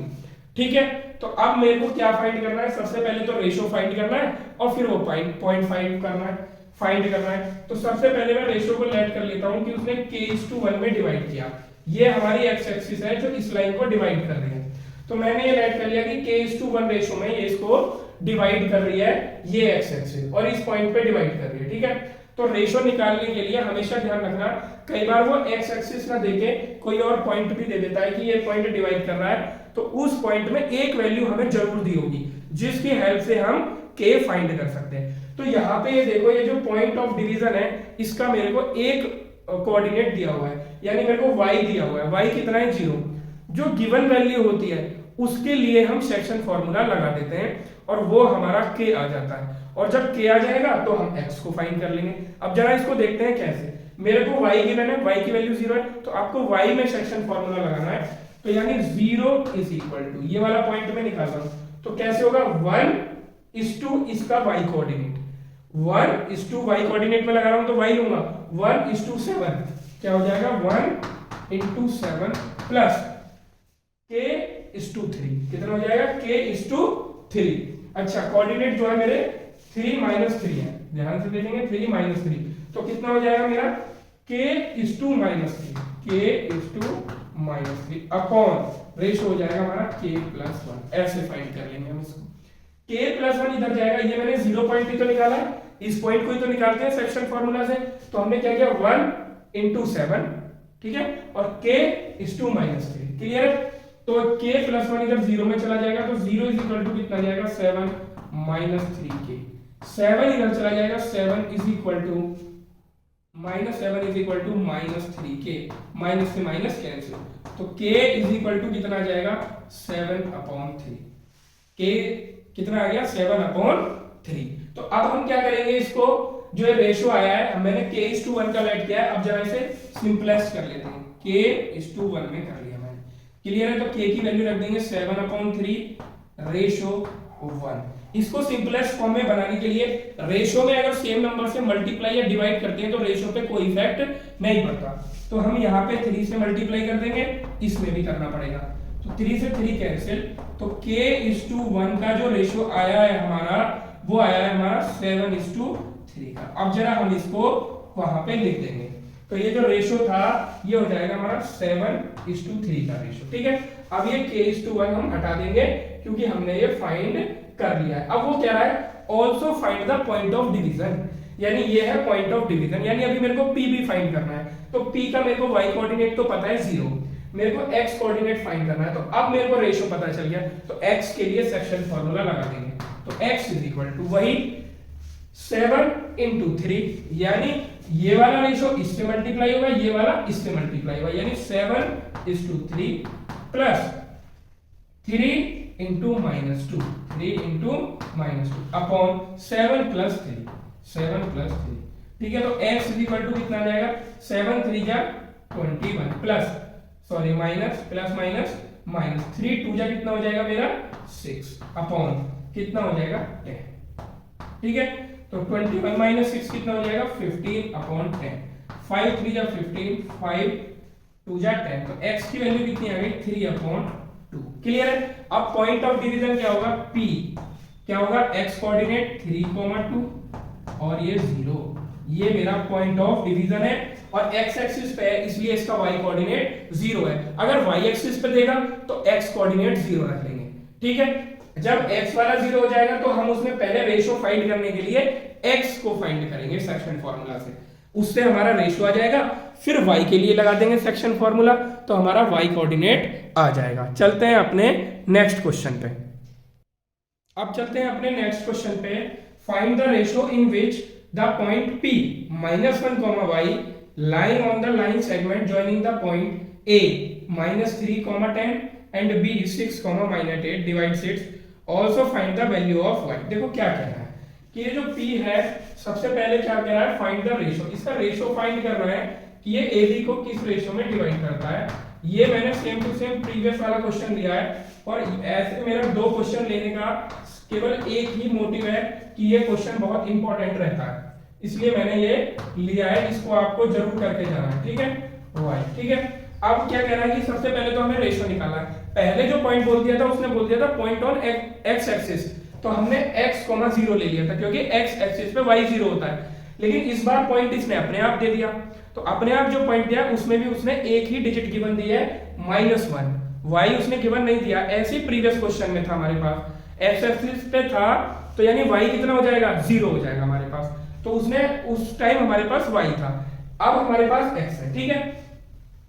Speaker 1: ठीक है, तो अब मेरे को क्या फाइंड करना है, सबसे पहले तो रेशो फाइंड करना है और फिर वो पॉइंट फाइंड करना है। तो सबसे पहले मैं रेशो को लेट कर लेता हूं कि उसने k/1 में डिवाइड किया, ये हमारी एक्स एक्सिस है जो इस लाइन को डिवाइड कर रही है। तो मैंने ये राइट कर लिया कि k:1 रेशो में ये इसको डिवाइड कर रही है, ये एक्स एक्सिस, और इस पॉइंट पे डिवाइड कर रही है, ठीक है। तो रेशो निकालने के लिए हमेशा ध्यान रखना, कई बार वो एक्स एक्सिस ना देके कोई और पॉइंट भी दे देता है कि ये पॉइंट डिवाइड कर रहा है, तो उस पॉइंट में एक वैल्यू हमें जरूर दी होगी जिसकी हेल्प से हम k फाइंड कर सकते हैं। तो यहाँ पे ये देखो, ये जो पॉइंट ऑफ डिवीजन है इसका मेरे को एक कोऑर्डिनेट दिया हुआ है, यानी मेरे को y दिया हुआ है, y कितना है 0। जो गिवन वैल्यू होती है उसके लिए हम सेक्शन फॉर्मूला लगा देते हैं और वो हमारा k आ जाता है, और जब k आ जाएगा तो हम x को फाइंड कर लेंगे। अब जरा इसको देखते हैं कैसे। मेरे को y गिवन है, y की वैल्यू 0 है, तो आपको y में सेक्शन फॉर्मूला लगाना है। तो यानी 0 इज इक्वल टू, ये वाला पॉइंट में निकाल रहा हूं, तो कैसे होगा 1:2 इसका y कोऑर्डिनेट, 1:y कोऑर्डिनेट में लगा रहा हूं तो y लूंगा, 1:7 क्या हो जाएगा 1:7 प्लस k:3, कितना हो जाएगा k:3। अच्छा, कोऑर्डिनेट जो है मेरे 3 - 3 है, ध्यान से देखेंगे 3 - 3, तो कितना हो जाएगा मेरा k:-3 अपॉन रेशो हो जाएगा हमारा k+1। ऐसे फाइंड कर लेंगे हम इसको। k+1 इधर जाएगा, ये मैंने 0 पॉइंट ही तो निकाला है, इस पॉइंट को ही तो निकालते हैं सेक्शन फार्मूला से। तो हमने क्या किया 1:7, ठीक है, और k:-3, क्लियर है। तो k+1 इधर 0 में चला जाएगा, तो 0 इज इक्वल टू कितना जाएगा 7 - 3k। 7 इधर चला जाएगा, 7 is equal to -3k, minus से माइनस कैंसिल, तो k इज इक्वल टू कितना जाएगा 7/3, k कितना आ गया 7/3। तो अब हम क्या करेंगे, इसको जो ये रेशो आया है मैंने k:1 का राइट किया है, अब जरा इसे सिंपलेक्स कर लेते हैं, k:1 में कर लिया मैंने, क्लियर है। तो k की वैल्यू रख देंगे 7/3 रेशो 1। इसको सिंपलेस्ट फॉर्म में बनाने के लिए, रेशो में अगर सेम नंबर से मल्टीप्लाई या डिवाइड करते हैं तो रेशो पे कोई इफेक्ट नहीं पड़ता, तो हम यहाँ पे 3 से मल्टीप्लाई कर देंगे, इसमें भी करना पड़ेगा, तो 3 से 3 कैंसिल, तो k:1 का जो रेशो आया है हमारा, वो आया है हमारा 7:3 का। अब जरा हम इसको वहां पे लिख देंगे, तो ये जो रेशो था ये हो जाएगा हमारा 7:3 का रेशो, ठीक है। अब ये k:1 हम हटा देंगे क्योंकि हमने ये फाइंड कर लिया है। अब वो क्या है, also find the point of division, यानी ये है पॉइंट ऑफ डिवीजन, यानी अभी मेरे को p भी फाइंड करना है। तो p का मेरे को y कोऑर्डिनेट तो पता है 0, मेरे को x कोऑर्डिनेट फाइंड करना है, तो अब मेरे को रेशो पता चल गया, तो x के लिए सेक्शन फार्मूला लगा देंगे, तो x इज इक्वल टू वही 7/3, यानी ये वाला रेशो इससे मल्टीप्लाई होगा, ये वाला इससे मल्टीप्लाई होगा, यानी 7:3 प्लस 3 into -2, 3 into -2 अपॉन 7 + 3, ठीक है। तो x इज इक्वल टू कितना आ जाएगा 7 3 जा 21 plus sorry minus plus minus minus 3 2 जा कितना हो जाएगा मेरा 6 अपॉन कितना हो जाएगा 10, ठीक है। तो 21 - 6 कितना हो जाएगा 15/10, 5 3 जा 15, 5 2 जा 10, तो x की वैल्यू कितनी आ गई 3/2, क्लियर है। अब पॉइंट ऑफ डिवीजन क्या होगा P, क्या होगा x कोऑर्डिनेट 3,2 और ये 0, ये मेरा पॉइंट ऑफ डिवीजन है, और x एक्सिस पे है इसलिए इसका y कोऑर्डिनेट 0 है। अगर y एक्सिस पे देगा तो x कोऑर्डिनेट 0 रख लेंगे, ठीक है। जब x वाला 0 हो जाएगा तो हम उसमें पहले रेशो फाइंड करने के लिए x को फाइंड करेंगे सेक्शन फार्मूला से, उससे हमारा रेशो आ जाएगा, फिर y के लिए लगा देंगे सेक्शन फार्मूला, तो हमारा y कोऑर्डिनेट आ जाएगा। चलते हैं अपने नेक्स्ट क्वेश्चन पे। अब चलते हैं अपने नेक्स्ट क्वेश्चन पे, find the ratio in which the point P -1, y lying on the line segment joining the point A -3, 10 and B 6, -8 divides it. Also find the value of y. देखो क्या कह रहा है कि ये जो P है, सबसे पहले क्या कह रहा है फाइंड द रेशो, इसका रेशो फाइंड करना है कि ये AB को किस रेशो में डिवाइड करता है। ये मैंने सेम टू सेम प्रीवियस वाला क्वेश्चन लिया है, और ऐसे मेरा 2 क्वेश्चन लेने का केवल एक ही मोटिव है कि ये क्वेश्चन बहुत इंपॉर्टेंट रहता है, इसलिए मैंने ये लिया है, इसको आपको जरूर करके जाना है, ठीक है वाई, ठीक है। अब क्या कह रहा है कि सबसे पहले तो हमें रेशो निकालना है। पहले जो पॉइंट बोल दिया था उसने बोल दिया था पॉइंट ऑन एक्स एक्सिस, तो हमने x, 0 ले लिया था क्योंकि x एक्सिस पे y 0 होता है, लेकिन इस बार पॉइंट इसने अपने आप दे दिया, तो अपने आप जो पॉइंट दिया उसमें भी उसने एक ही डिजिट गिवन दी है -1, y उसने गिवन नहीं दिया। ऐसे प्रीवियस क्वेश्चन में था हमारे पास एक्स एक्सिस पे था तो यानी y कितना हो जाएगा 0 हो जाएगा हमारे पास, तो उसने उस टाइम हमारे पास y था, अब हमारे पास x है, ठीक है।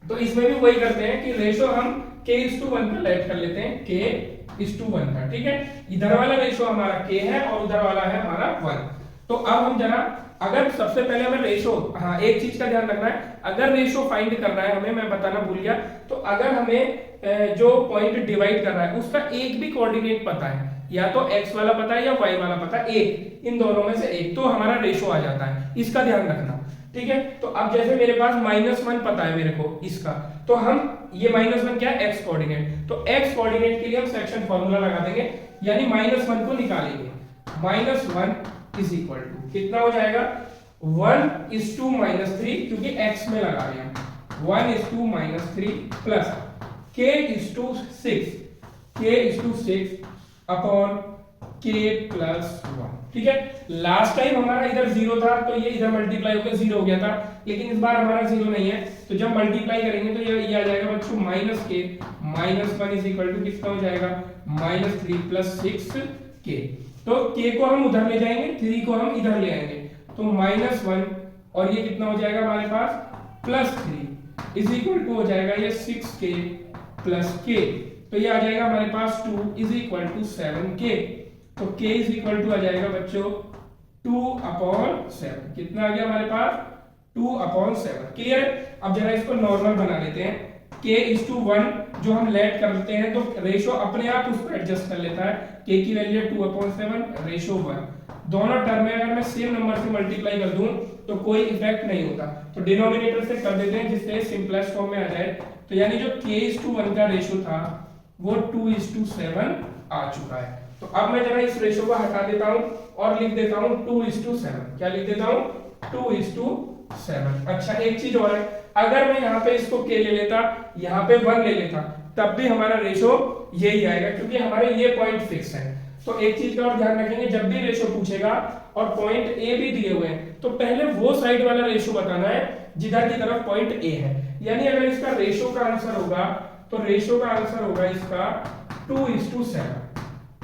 Speaker 1: तो इसमें भी वही करते हैं कि रेशो हम k:1 पे लेट कर लेते हैं, k:1 का, ठीक है। इधर वाला रेशो हमारा k है और उधर वाला है हमारा 1। तो अब हम जरा अगर सबसे पहले हमें रेशो, हाँ एक चीज का ध्यान रखना है, अगर रेशो फाइंड करना है हमें, मैं बताना भूल गया, तो अगर हमें जो पॉइंट डिवाइड कर रहा है उसका एक भी कोऑर्डिनेट पता है, या तो x वाला पता है या y वाला पता है, एक इन दोनों में से एक, तो हमारा रेशो आ जाता है, इसका ध्यान रखना, ठीक है। तो अब जैसे मेरे पास -1 पता है मेरे को इसका, तो हम ये -1 क्या है x कोऑर्डिनेट, तो x कोऑर्डिनेट के लिए हम सेक्शन फार्मूला लगा देंगे, यानी -1 को निकालेंगे। -1 इज इक्वल टू कितना हो जाएगा 1:-3, क्योंकि x में लगा रहे हैं, 1:-3 plus k:6, k:6 upon k+1, ठीक है। लास्ट टाइम हमारा इधर 0 था तो ये इधर मल्टीप्लाई होकर 0 हो गया था, लेकिन इस बार हमारा 0 नहीं है, तो जब मल्टीप्लाई करेंगे तो ये आ जाएगा बच्चों -1 इज इक्वल टू कितना हो जाएगा -3 + 6k। तो k को हम उधर ले जाएंगे, 3 को हम इधर ले आएंगे, तो -1 और ये कितना हो जाएगा हमारे पास +3 इज इक्वल टू हो जाएगा ये 6k + k, तो ये आ जाएगा हमारे पास 2 इज इक्वल टू 7k। तो k इज इक्वल टू आ जाएगा बच्चों 2/7, कितना आ गया हमारे पास 2/7, क्लियर। अब जरा इसको नॉर्मल बना लेते हैं, k:1 जो हम लेट करते हैं तो रेशो अपने आप उसको एडजस्ट कर लेता है, k की वैल्यू 2/7 रेशो 1, दोनों टर्म में अगर मैं सेम नंबर से मल्टीप्लाई कर दूं तो कोई इफेक्ट नहीं होता, तो डिनोमिनेटर से कर देते हैं जिससे सिंपलेस्ट फॉर्म में आ जाए, तो यानी जो k:1 का रेशो था वो 2:7 आ चुका है। तो अब मैं जरा इस रेशो को हटा देता हूं और लिख देता हूं 2:7, क्या लिख देता हूं 2:7। अच्छा एक चीज और है, अगर मैं यहाँ पे इसको k ले लेता, यहाँ पे 1 ले लेता, तब भी हमारा रेशो यही आएगा, क्योंकि हमारे ये पॉइंट फिक्स है। तो एक चीज का और ध्यान रखेंगे, जब भी रेशो पूछेगा और पॉइंट ए भी दिए हुए हैं तो पहले वो साइड वाला रेशो बताना है जिधर की तरफ पॉइंट ए है, यानी अगर इसका रेशो का आंसर होगा तो रेशो का आंसर होगा इसका 2:7।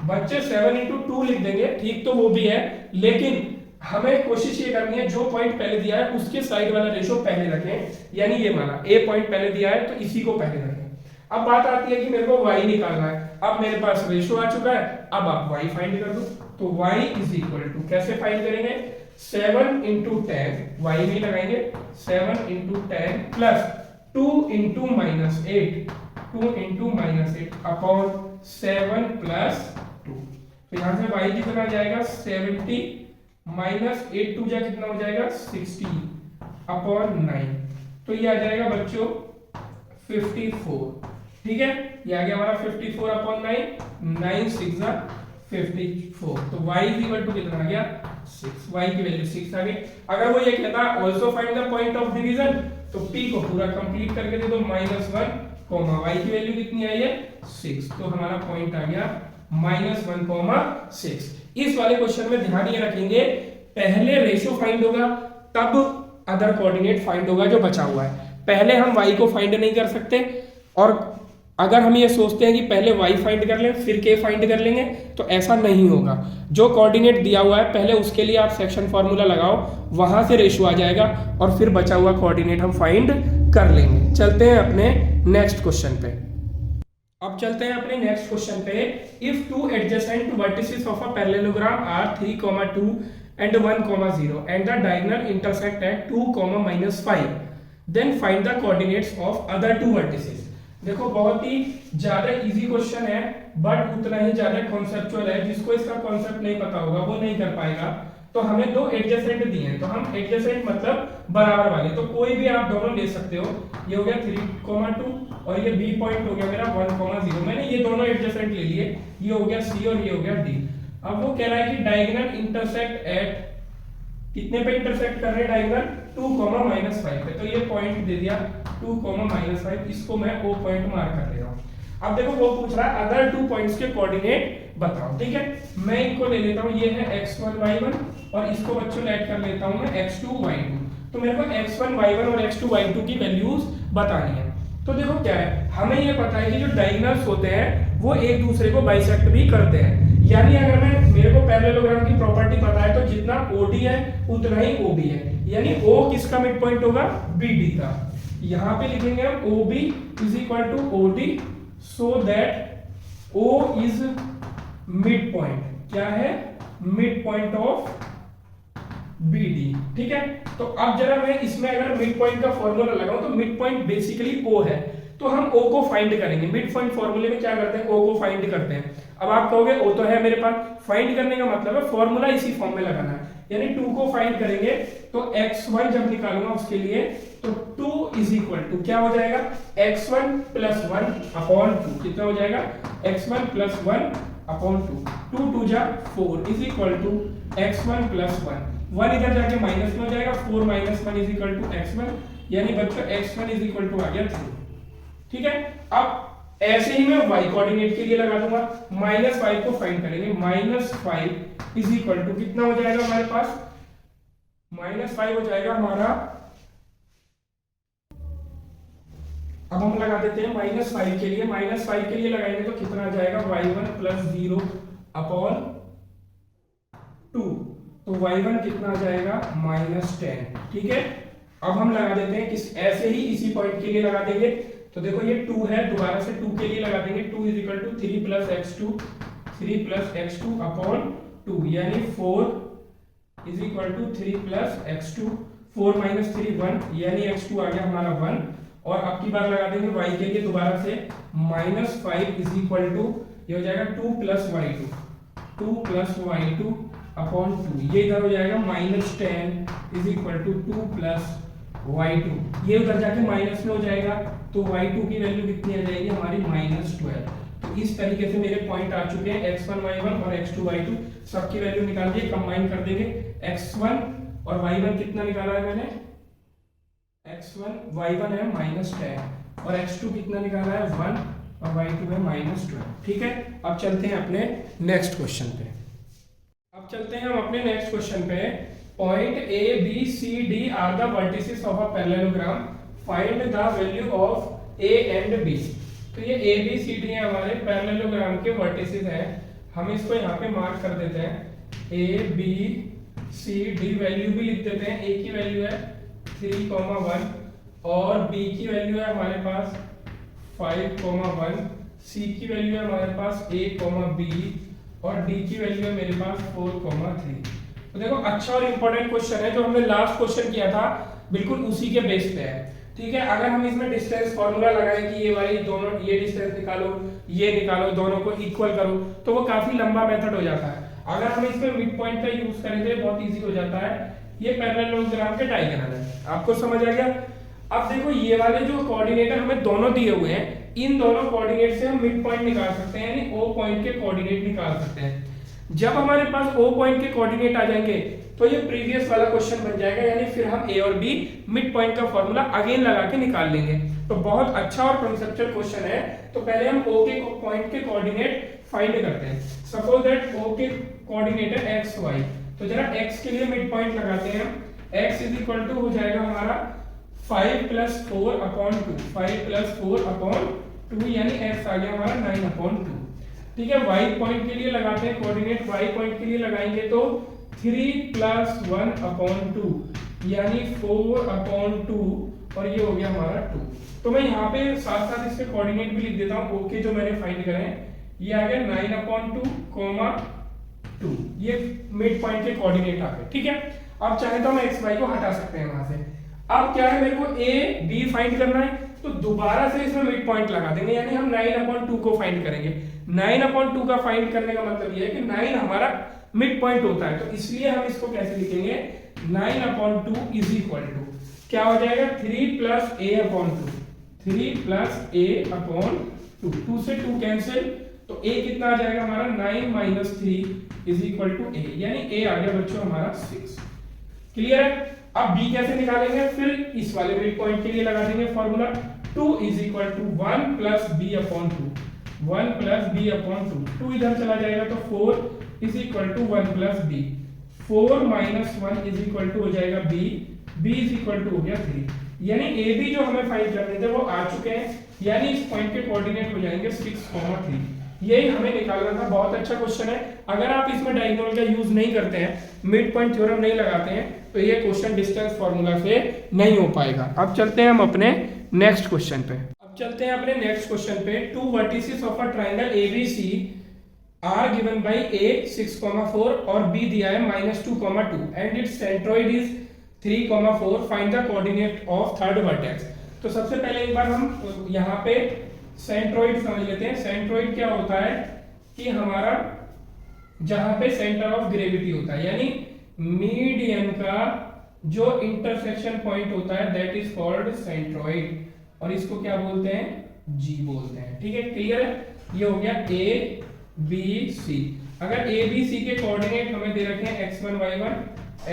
Speaker 1: बच्चे 7:2 लिख देंगे, ठीक तो वो भी है, लेकिन हमें कोशिश ये करनी है जो पॉइंट पहले दिया है उसके साइड वाला रेशो पहले रखें, यानी ये वाला ए पॉइंट पहले दिया है तो इसी को पहले रखें। अब बात आती है कि मेरे को y निकालना है, अब मेरे पास रेशो आ चुका है, अब आप y फाइंड कर दो, तो y इज इक्वल टू कैसे फाइंड करेंगे 7 × 10, y में लगाएंगे 7 × 10 प्लस 2 × -8, 2 × -8 अपॉन 7 + 2, तो यहाँ से y कितना आ जाएगा 70 -8 2 जा कितना हो जाएगा 60 अपॉन 9, तो ये आ जाएगा बच्चों 54, ठीक है। ये आ गया हमारा 54 अपॉन 9, 9 6 54, तो y इज इक्वल टू कितना आ गया 6, y की वैल्यू 6 आ गई। अगर वो ये कहता also find the point of division, तो p को पूरा कंप्लीट करके दे दो -1, y की वैल्यू कितनी आई है 6, तो हमारा पॉइंट आ गया -1, 6। इस वाले क्वेश्चन में ध्यान ये रखेंगे, पहले रेशो फाइंड होगा तब अदर कोऑर्डिनेट फाइंड होगा जो बचा हुआ है, पहले हम y को फाइंड नहीं कर सकते। और अगर हम ये सोचते हैं कि पहले y फाइंड कर लें फिर k फाइंड कर लेंगे तो ऐसा नहीं होगा, जो कोऑर्डिनेट दिया हुआ है पहले उसके लिए आप सेक्शन फार्मूला लगाओ, वहां से रेशो आ जाएगा और फिर बचा हुआ कोऑर्डिनेट हम फाइंड कर लेंगे। चलते हैं अपने नेक्स्ट क्वेश्चन पे। अब चलते हैं अपने नेक्स्ट क्वेश्चन पे। If two adjacent vertices of a parallelogram are 3, 2 and 1, 0 and the diagonal intersect at 2, -5, then find the coordinates of other two vertices। देखो बहुत ही ज्यादा इजी क्वेश्चन है बट उतना ही ज्यादा कॉन्सेप्चुअल है, जिसको इसका कॉन्सेप्ट नहीं पता होगा वो नहीं कर पाएगा। तो हमें दो एडजेसेंट दिए हैं, तो हम एडजेसेंट मतलब बराबर वाले, तो कोई भी आप दोनों ले सकते हो, ये हो गया 3, 2 और ये बी पॉइंट हो गया मेरा 1, 0, मैंने ये दोनों एडजेसेंट ले लिए, ये हो गया सी और ये हो गया डी। अब वो कह रहा है कि डायगोनल इंटरसेक्ट एट कितने पे इंटरसेक्ट कर रहे हैं डायगोनल 2, -5 पे, तो ये पॉइंट दे दिया 2, -5, इसको मैं ओ पॉइंट मार्क कर दे रहा हूं। अब देखो वो पूछ रहा है अदर 2 पॉइंट्स के कोऑर्डिनेट बताओ, ठीक है। मैं इनको ले लेता हूं, ये है x1 y1 और इसको बच्चों ऐड कर लेता हूं मैं x2 y2, तो मेरे को x1 y1 और x2 y2 की वैल्यूज बतानी है। तो देखो क्या है, हमें ये पता है कि जो डायगोनल्स होते हैं वो एक दूसरे को बाइसेक्ट भी करते हैं। यानी अगर मेरे को पैरेललोग्राम की प्रॉपर्टी पता है तो जितना OD है उतना ही OB है। यानी O किसका मिड पॉइंट होगा, BD का। यहां पे लिखेंगे हम OB is equal to OD so that O is mid point. क्या है, मिड पॉइंट ऑफ BD। ठीक है, तो अब जरा मैं इसमें अगर मिड पॉइंट का फॉर्मूला लगाऊं तो मिड पॉइंट बेसिकली O है, तो हम O को फाइंड करेंगे। मिड पॉइंट फॉर्मूले में क्या करते हैं, O को फाइंड करते हैं। अब आप कहोगे O तो है मेरे पास, फाइंड करने का मतलब है फॉर्मूला इसी फॉर्म में लगाना है। यानी 2 को फाइंड करेंगे तो x1 जब निकालूंगा उसके लिए तो 2 इज इक्वल टू क्या हो जाएगा, x1 प्लस 1 अपॉन 2। कितना हो जाएगा, x1 प्लस 1 अपॉन 2। 2 2 जा 4 is equal to x1 plus 1 इधर जाके माइनस में हो जाएगा, 4 minus 1 is equal to x1। यानी बच्चों x1 इज इक्वल टू आ गया 3। ठीक है, अब ऐसे ही मैं y कोऑर्डिनेट के लिए लगा दूंगा। -5 को फाइंड करेंगे, -5 इज इक्वल टू कितना हो जाएगा हमारे पास, -5 हो जाएगा हमारा। अब हम लगा देते हैं -5 के लिए, -5 के लिए लगाएंगे तो कितना आ जाएगा, y1 प्लस 0 अपॉन 2। तो y1 कितना आ जाएगा, -10। ठीक है, अब हम लगा देते हैं किस, ऐसे ही इसी पॉइंट के लिए लगा देंगे। तो देखो ये 2 है, दोबारा से 2 के लिए लगा देंगे। 2 is equal to 3 plus x2 upon 2। यानी 4 is equal to 3 plus x2। 4 minus 3 1, यानी x2 आ गया हमारा 1। और अब की बार लगा देंगे y के लिए दोबारा से, -5 इज इक्वल टू ये हो जाएगा 2 प्लस y2 अपॉन 2। ये इधर हो जाएगा -10 is equal to 2 plus y2। ये उधर जाके माइनस में हो जाएगा, तो y2 की वैल्यू कितनी आ जाएगी हमारी, -12। तो इस तरीके से मेरे पॉइंट आ चुके हैं, x1 y1 और x2 y2 सबकी वैल्यू निकाल दिए, कंबाइन कर देंगे। x1 और y1 कितना निकाला है मैंने, x1 y1 है -10 और x2 कितना निकाला है 1 और y2 है -12। ठीक है, अब चलते हैं अपने नेक्स्ट क्वेश्चन पे। अब चलते हैं हम अपने नेक्स्ट क्वेश्चन पे। Point A B C D are the vertices of a parallelogram, find the value of A and B। तो ये A B C D है हमारे पैरेललोग्राम के वर्टिसेस हैं। हम इसको यहाँ पे मार्क कर देते हैं, A B C D value भी लिख देते हैं। A की वैल्यू है 3,1 और B की वैल्यू है हमारे पास 5,1, C की वैल्यू है हमारे पास A, B और D की वैल्यू है मेरे पास 4,3। तो देखो अच्छा और इंपॉर्टेंट क्वेश्चन है, जो हमने लास्ट क्वेश्चन किया था बिल्कुल उसी के बेस पे है। ठीक है, अगर हम इसमें डिस्टेंस फार्मूला लगाएं कि ये वाली दोनों, ये डिस्टेंस निकालो, ये निकालो, दोनों को इक्वल करो, तो वो काफी लंबा मेथड हो जाता है। अगर हम इसमें मिड पॉइंट का यूज करें तो बहुत इजी हो जाता है। ये पैरेललोग्राम के डायग्राम है, आपको समझ आ गया। अब देखो ये वाले जो कोऑर्डिनेटर हमें दोनों दिए हुए हैं, इन दोनों कोऑर्डिनेट से हम मिड पॉइंट निकाल सकते हैं, यानी O पॉइंट के कोऑर्डिनेट निकाल सकते हैं। जब हमारे पास O पॉइंट के कोऑर्डिनेट आ जाएंगे तो ये प्रीवियस वाला क्वेश्चन बन जाएगा, यानी फिर हम A और B मिड पॉइंट का फॉर्मूला अगेन लगा के निकाल लेंगे। तो बहुत अच्छा और कॉन्सेप्चुअल क्वेश्चन है। तो पहले हम O के पॉइंट के कोऑर्डिनेट फाइंड करते हैं। सपोज दैट O के कोऑर्डिनेट है x y, तो जरा x के लिए मिड पॉइंट लगाते हैं हम। x इज इक्वल टू हो जाएगा हमारा 5 प्लस 4 अपॉन 2, 5 प्लस 4 अपॉन 2, यानी x आ गया हमारा 9 अपॉन 2। ठीक है, y पॉइंट के लिए लगाते हैं कोऑर्डिनेट। y पॉइंट के लिए लगाएंगे तो 3 प्लस 1 अपॉन 2, यानी 4 अपॉन 2 और ये हो गया हमारा 2। तो मैं यहाँ पे साथ साथ इसके कोऑर्डिनेट भी लिख देता हूँ। ओके, जो मैंने फाइंड करे हैं ये आ गया 9 अपॉन 2, 2। ये मिड पॉइंट के कोऑर्डिनेट आ गए। ठीक है, अब चाहे तो हम एक्स वाई को हटा सकते हैं वहां से। अब क्या है, मेरे को ए बी फाइंड करना है, तो दोबारा से इसमें मिड पॉइंट लगा देंगे, यानी हम 9 अपॉन 2 को फाइंड करेंगे। 9 अपॉन 2 का फाइंड करने का मतलब ये है कि 9 हमारा मिड पॉइंट होता है, तो इसलिए हम इसको कैसे लिखेंगे, 9 अपॉन 2 इज इक्वल टू क्या हो जाएगा, 3 प्लस ए अपॉन 2, 3 प्लस ए अपॉन 2, 2 से 2 कैंसिल, तो a कितना आ जाएगा हमारा 9 minus 3 is equal to a, यानी a आ गया बच्चों हमारा 6। क्लियर है। अब b कैसे निकालेंगे, फिर इस वाले मिड पॉइंट के लिए लगा देंगे formula, 2 is equal to 1 plus b upon 2, 1 plus b upon 2, 2 इधर चला जाएगा तो 4 is equal to 1 plus b, 4 minus 1 is equal to हो जाएगा b, b is equal to हो गया 3, यानी ए बी जो हमें फाइंड करने थे वो आ चुके हैं, यानी इस पॉइंट के कोऑर्डिनेट हो जाएंगे 6,3। यही हमें निकालना था। बहुत अच्छा क्वेश्चन है। अगर आप इसमें डायगोनल का यूज नहीं करते हैं, मिड पॉइंट थ्योरम नहीं लगाते हैं, तो ये क्वेश्चन डिस्टेंस फार्मूला से नहीं हो पाएगा। अब चलते हैं हम अपने नेक्स्ट क्वेश्चन पे। अब चलते हैं अपने नेक्स्ट क्वेश्चन पे। Two vertices of a triangle ABC are given by A 6,4 और बी दिया है -2,2 and it's centroid is 3,4, find the coordinate of third vertex. तो सबसे पहले एक बार हम यहाँ पे सेंट्रोइड समझ लेते हैं। सेंट्रोइड क्या होता है कि हमारा जहां पे सेंटर ऑफ ग्रेविटी होता है, यानी मीडियन का जो इंटरसेक्शन पॉइंट होता है, दैट इज कॉल्ड सेंट्रोइड, और इसको क्या बोलते हैं, जी बोलते हैं। ठीक है, क्लियर है। ये हो गया ए बी सी। अगर ए बी सी के कोऑर्डिनेट हमें दे रखे हैं x1 y1,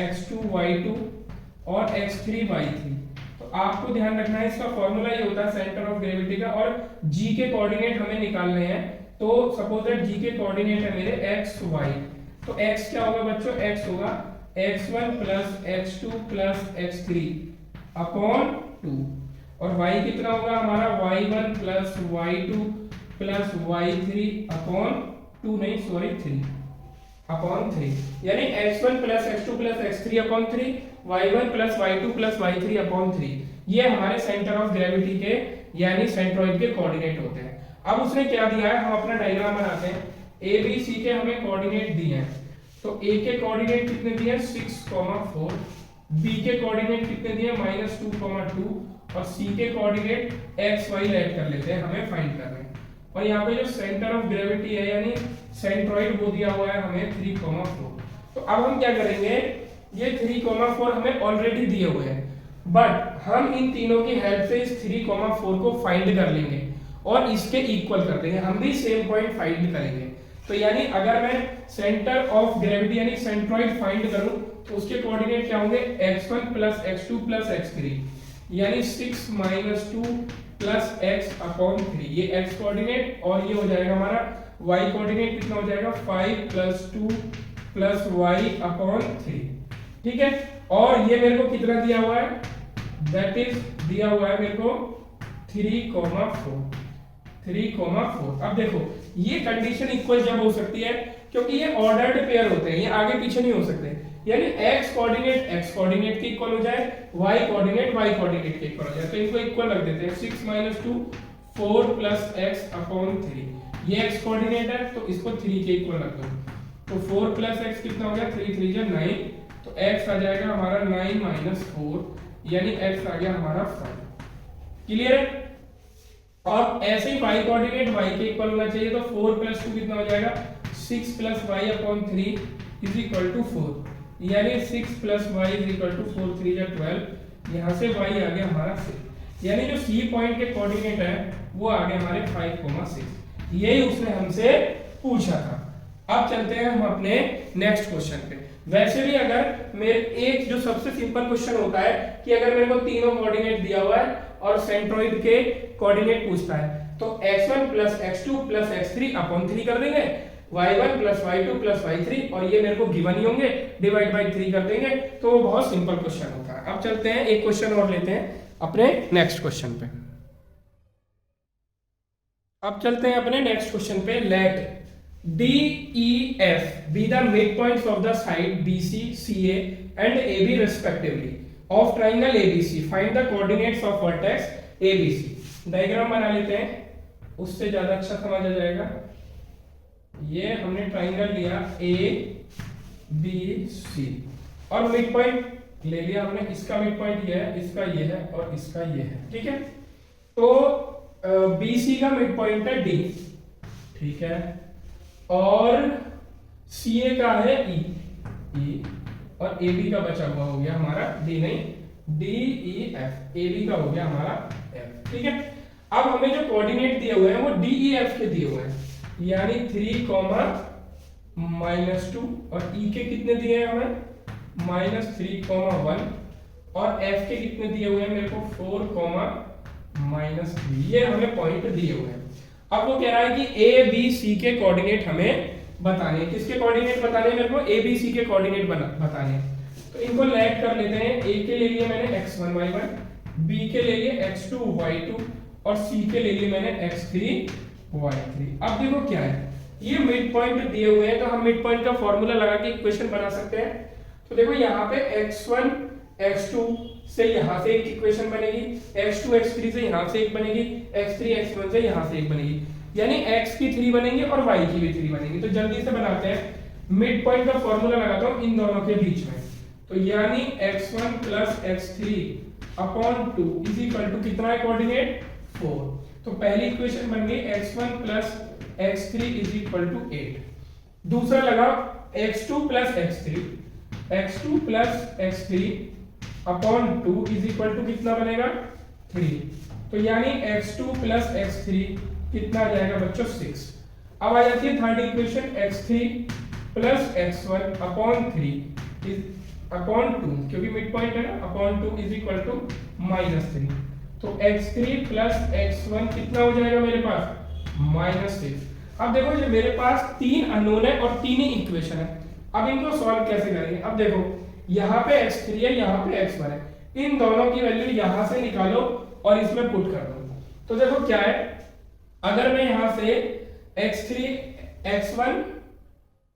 Speaker 1: x2 y2 और x3 y3, तो आपको ध्यान रखना है इसका फॉर्मूला ये होता है सेंटर ऑफ ग्रेविटी का, और जी के कोऑर्डिनेट हमें निकालने हैं। तो सपोज दैट जी के कोऑर्डिनेट है मेरे x y, तो x क्या होगा बच्चों, x होगा x1 plus x2 plus x3 upon 2, और y कितना होगा हमारा y1 plus y2 plus y3 upon 2 नहीं सॉरी 3 अपॉन 3, यानी x1 plus x2 plus x3 upon 3, y1 plus y2 plus y3 upon 3। ये हमारे सेंटर ऑफ ग्रेविटी के यानी सेंट्रोइड के कोऑर्डिनेट होते हैं। अब उसने क्या दिया है, हम अपना डायग्राम बनाते हैं। ए बी सी के हमें कोऑर्डिनेट दिए हैं, तो ए के कोऑर्डिनेट कितने दिए हैं 6,4, बी के कोऑर्डिनेट कितने दिए -2,2 और सी के कोऑर्डिनेट x y ऐड कर लेते हैं, हमें फाइंड करना है। और यहाँ पे जो सेंटर ऑफ ग्रेविटी है यानी सेंट्रोइड वो दिया हुआ है हमें 3,4। तो अब हम क्या करेंगे, ये 3,4 हमें ऑलरेडी दिए हुए हैं, बट हम इन तीनों की हेल्प से इस 3,4 को फाइंड कर लेंगे और इसके इक्वल कर देंगे। हम भी सेम पॉइंट फाइंड करेंगे। तो यानी अगर मैं सेंटर ऑफ ग्रेविटी यानी सेंट्रोइड फाइंड करूं तो उसके कोऑर्डिनेट क्या होंगे, x1 plus x2 plus x3, यानी 6 - 2 प्लस x अपॉन 3, ये x कोऑर्डिनेट, और ये हो जाएगा हमारा y कोऑर्डिनेट कितना हो जाएगा 5 + 2 प्लस y अपॉन 3। ठीक है, और ये मेरे को कितना दिया हुआ है, दैट इज दिया हुआ है मेरे को 3,4। अब देखो ये कंडीशन इक्वल जब हो सकती है क्योंकि ये ऑर्डर्ड पेयर होते हैं, ये आगे पीछे नहीं हो सकते, यानी x कोऑर्डिनेट के इक्वल हो जाए, y कोऑर्डिनेट के इक्वल हो जाए, तो इनको इक्वल रख देते हैं। 6 - 2 4 प्लस x अपॉन 3, ये x कोऑर्डिनेट है तो इसको 3 के इक्वल रख दो, तो 4 प्लस x कितना हो गया 3 3 जा 9, तो x आ जाएगा हमारा 9 - 4, यानी x आ गया हमारा 5। क्लियर है। और ऐसे ही y कोऑर्डिनेट y के इक्वल होना चाहिए, तो 4 + 2 कितना हो जाएगा 6 + y upon 3 is equal to 4, यानी 6 + y इज इक्वल टू 4 3 जा 12, यहां से y आ गया हमारा 6, यानी जो c पॉइंट के कोऑर्डिनेट है वो आ गए हमारे 5,6। यही उसने हमसे पूछा था। अब चलते हैं हम अपने नेक्स्ट क्वेश्चन पे। वैसे भी अगर मेरे एक जो सबसे सिंपल क्वेश्चन होता है कि अगर मेरे को तीनों कोऑर्डिनेट दिया हुआ है और सेंट्रोइड के कोऑर्डिनेट पूछता है, तो x1 plus x2 plus x3 upon 3 कर देंगे, y1 plus y2 plus y3, और ये मेरे को गिवन ही होंगे, डिवाइड बाय 3 कर देंगे, तो वो बहुत सिंपल क्वेश्चन होता है। अब चलते हैं एक क्वेश्चन और लेते हैं अपने नेक्स्ट क्वेश्चन पे। अब चलते हैं अपने नेक्स्ट क्वेश्चन पे। Let DEF be the midpoints of the side BC, CA and AB respectively of triangle ABC. Find the coordinates of vertex ABC. Diagram बना लेते हैं, उससे ज्यादा अच्छा समझ आ जाएगा। ये हमने ट्राइंगल लिया ABC और मिड पॉइंट ले लिया हमने, इसका मिड पॉइंट ये है, इसका ये है और इसका ये है। ठीक है, तो BC का मिड पॉइंट है D, ठीक है, और CA का है E, और AB का बचा हुआ हो गया हमारा D नहीं DEF, AB का हो गया हमारा F। ठीक है, अब हमें जो कोऑर्डिनेट दिए हुए हैं वो DEF के दिए हुए हैं, यानी 3, -2, और E के कितने दिए हैं हमें -3, 1, और F के कितने दिए हुए हैं मेरे को 4, -3, ये हमें पॉइंट दिए हुए हैं। अब वो कह रहा है कि ए बी सी के कोऑर्डिनेट हमें बताने हैं। किसके कोऑर्डिनेट बताने हैं मेरे को, ए बी सी के कोऑर्डिनेट बताने हैं। तो इनको लैग कर लेते हैं। ए के ले लिए मैंने x1 y1, बी के ले लिए x2 y2 और सी के ले लिए मैंने x3 y3। अब देखो क्या है, ये मिड पॉइंट दिए हुए हैं तो हम मिड पॉइंट का फॉर्मूला लगा के इक्वेशन बना सकते हैं। तो देखो यहाँ पे x1 x2 से यहाँ से एक इक्वेशन बनेगी, x2 x3 से यहाँ से एक बनेगी, x3 x1 से यहाँ से एक बनेगी, यानी x की 3 बनेंगी और y की भी 3 बनेंगी। तो जल्दी से बनाते हैं, मिड पॉइंट का फॉर्मूला लगाता हूँ इन दोनों के बीच में। तो यानी x1 plus x3 upon 2 is equal to कितना है कोऑर्डिनेट 4। तो पहली इक्वेशन बन गई x1 plus x3 is equal to 8। दूसरा लगाओ x2 plus x3 upon 2 is equal to कितना बनेगा 3। तो यानी x2 प्लस x3 कितना आ जाएगा बच्चों 6। अब आ जाती है third equation x3 plus x1 upon 3 upon 2, क्योंकि मिड पॉइंट है ना, अपॉन 2 इज इक्वल टू -3। तो x3 प्लस x1 कितना हो जाएगा मेरे पास -6। अब देखो ये मेरे पास 3 अननोन है और 3 ही इक्वेशन है। अब इनको सॉल्व कैसे करेंगे? अब देखो यहाँ पे x3 है, यहाँ पे x1 है, इन दोनों की वैल्यू यहाँ से निकालो और इसमें पुट कर दो। तो देखो क्या है, अगर मैं यहाँ से x3 x1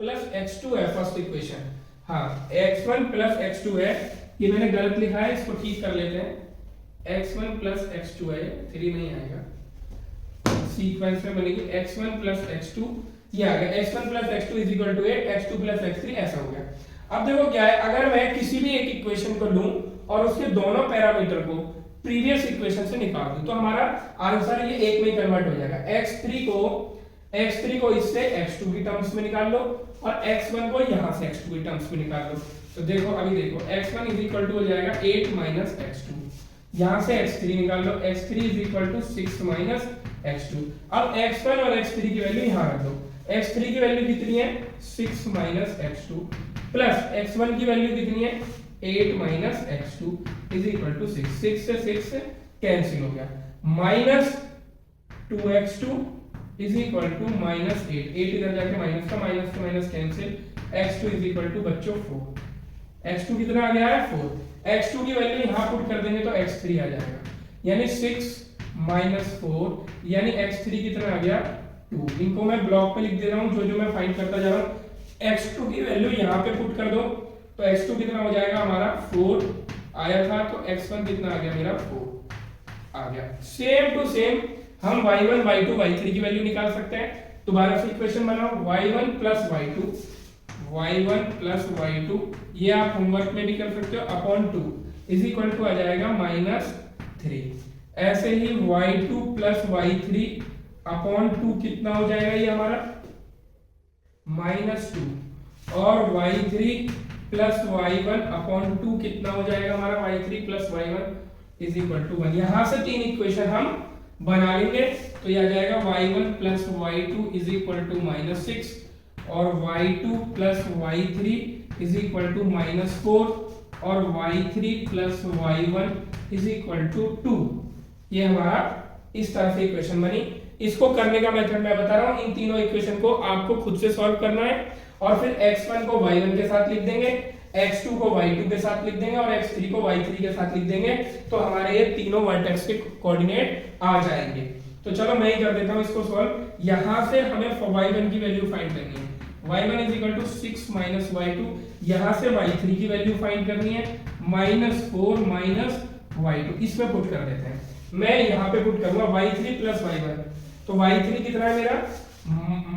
Speaker 1: प्लस x2 है फर्स्ट इक्वेशन, हाँ x1 प्लस x2 है, ये मैंने गलत लिखा है, इसको ठीक कर लेते हैं। x1 प्लस x2 है, 3 नहीं आएगा, सीक्वेंस में बनेगी x1 प्लस x2, ये आ गया x1 plus x2 is equal to 8, x2 plus x3 ऐसा हो गया। अब देखो क्या है, अगर मैं किसी भी एक इक्वेशन को लूं और उसके दोनों पैरामीटर को प्रीवियस इक्वेशन से निकाल दूं तो हमारा आंसर ये एक में कन्वर्ट हो जाएगा। x3 को इससे x2 की टर्म्स में निकाल लो और x1 को यहां से x2 की टर्म्स में निकाल लो। तो देखो अभी देखो x1 इज इक्वल टू हो जाएगा 8 माइनस x2, यहां से x3 निकाल लो, x3 is equal to 6 minus x2। अब x1 और x3 की वैल्यू यहां रख दो, x3 की वैल्यू कितनी है 6 माइनस x2 प्लस x1 की वैल्यू कितनी है 8 minus x2 is equal to 6, 6 से 6 कैंसिल हो गया, minus 2x2 is equal to minus 8, 8 इधर जाके माइनस का minus cancel, x2 is equal to बच्चों 4, x2 कितना आ गया है 4, x2 की वैल्यू यहां पुट कर देंगे तो x3 आ जाएगा, यानी 6 माइनस 4 यानी x3 कितना आ गया 2। इनको मैं ब्लॉक पे लिख दे रहा हूं, जो मैं फाइंड करता जा रहा हूं। x2 की वैल्यू यहां पे पुट कर दो तो x2 कितना हो जाएगा हमारा 4 आया था, तो x1 कितना आ गया मेरा 4 आ गया। सेम टू सेम हम y1 y2 y3 की वैल्यू निकाल सकते हैं। दोबारा से इक्वेशन बनाओ y1 प्लस y2 ये आप होमवर्क में भी कर सकते हो, अपॉन 2 इज इक्वल टू आ जाएगा -3। ऐसे ही y2 प्लस y3 अपॉन 2 कितना हो जाएगा ये हमारा -2, और y3 प्लस y1 अपॉन 2 कितना हो जाएगा हमारा y3 plus y1 is equal to 1। यहां से 3 इक्वेशन हम बना लेंगे तो यह आ जाएगा y1 plus y2 is equal to -6 और y2 plus y3 is equal to -4 और y3 plus y1 is equal to 2। ये हमारा इस तरह से इक्वेशन बनी। इसको करने का मेथड मैं बता रहा हूं, इन तीनों इक्वेशन को आपको खुद से सॉल्व करना है और फिर x1 को y1 के साथ लिख देंगे, x2 को y2 के साथ लिख देंगे और x3 को y3 के साथ लिख देंगे, तो हमारे ये तीनों वर्टेक्स के कोऑर्डिनेट आ जाएंगे। तो चलो मैं ही कर देता हूं इसको सॉल्व। यहां से हमें y1 की वैल्यू फाइंड करनी है, y1 is equal to 6 minus y2, यहां से y3 की वैल्यू फाइंड करनी है -4 माइनस y2, इसमें पुट कर देते हैं। मैं यहां पे पुट करूंगा y3 प्लस y1, तो y3 कितना है मेरा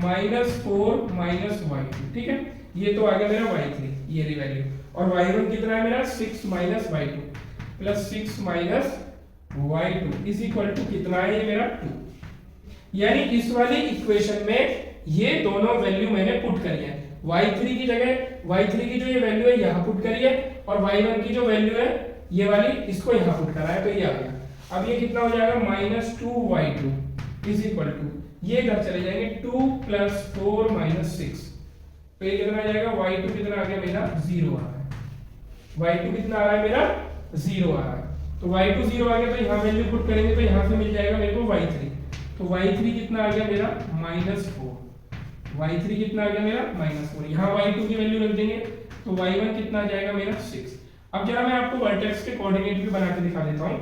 Speaker 1: -4 माइनस y2, ठीक है, ये तो आ गया मेरा y3 ये रही वैल्यू, और y1 कितना है मेरा 6 minus y2 plus 6 minus y2 is equal to कितना है ये मेरा 2। यानी इस वाली इक्वेशन में ये दोनों वैल्यू मैंने पुट करी है, y3 की जगह y3 की जो ये वैल्यू है यहां पुट करी है और y1 की जो वैल्यू है ये वाली इसको यहां पुट करा है, तो ये आ गया। अब ये कितना हो जाएगा -2y2 इज इक्वल टू, ये इधर चले जाएंगे 2 प्लस 4 माइनस 6, तो ये कितना आ जाएगा y2 कितना आ गया मेरा 0 आ रहा है, y2 कितना आ रहा है मेरा 0 आ रहा है, तो y2 0 आ गया तो यहाँ वैल्यू पुट करेंगे तो यहाँ से मिल जाएगा मेरे को y3, तो y3 कितना आ गया मेरा -4, y3 कितना आ गया मेरा -4, यहाँ y2 की वैल्यू रख देंगे तो y1 कितना आ जाएगा मेरा 6। अब जरा मैं आपको वर्टेक्स के कोऑर्डिनेट भी बना के दिखा देता हूं।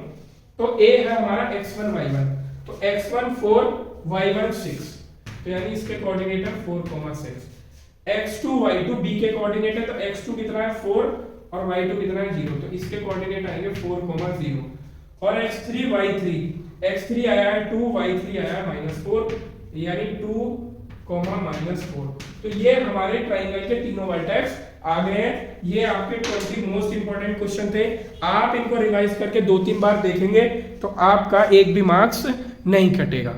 Speaker 1: तो a है हमारा x1 y1, तो x1 4 y1 6, तो यानी इसके कोऑर्डिनेट है 4,6। x2 y2 b के कोऑर्डिनेट है, तो x2 कितना है 4 और y2 कितना है 0, तो इसके कोऑर्डिनेट आएंगे 4,0। और x3 y3, x3 आया है 2, y3 आया है -4, यानी 2, -4। तो ये हमारे ट्राइंगल के तीनों वर्टेक्स आ गए हैं। ये आपके 20 मोस्ट इंपोर्टेंट क्वेश्चन थे। आप इनको रिवाइज करके 2-3 बार देखेंगे तो आपका एक भी मार्क्स नहीं कटेगा।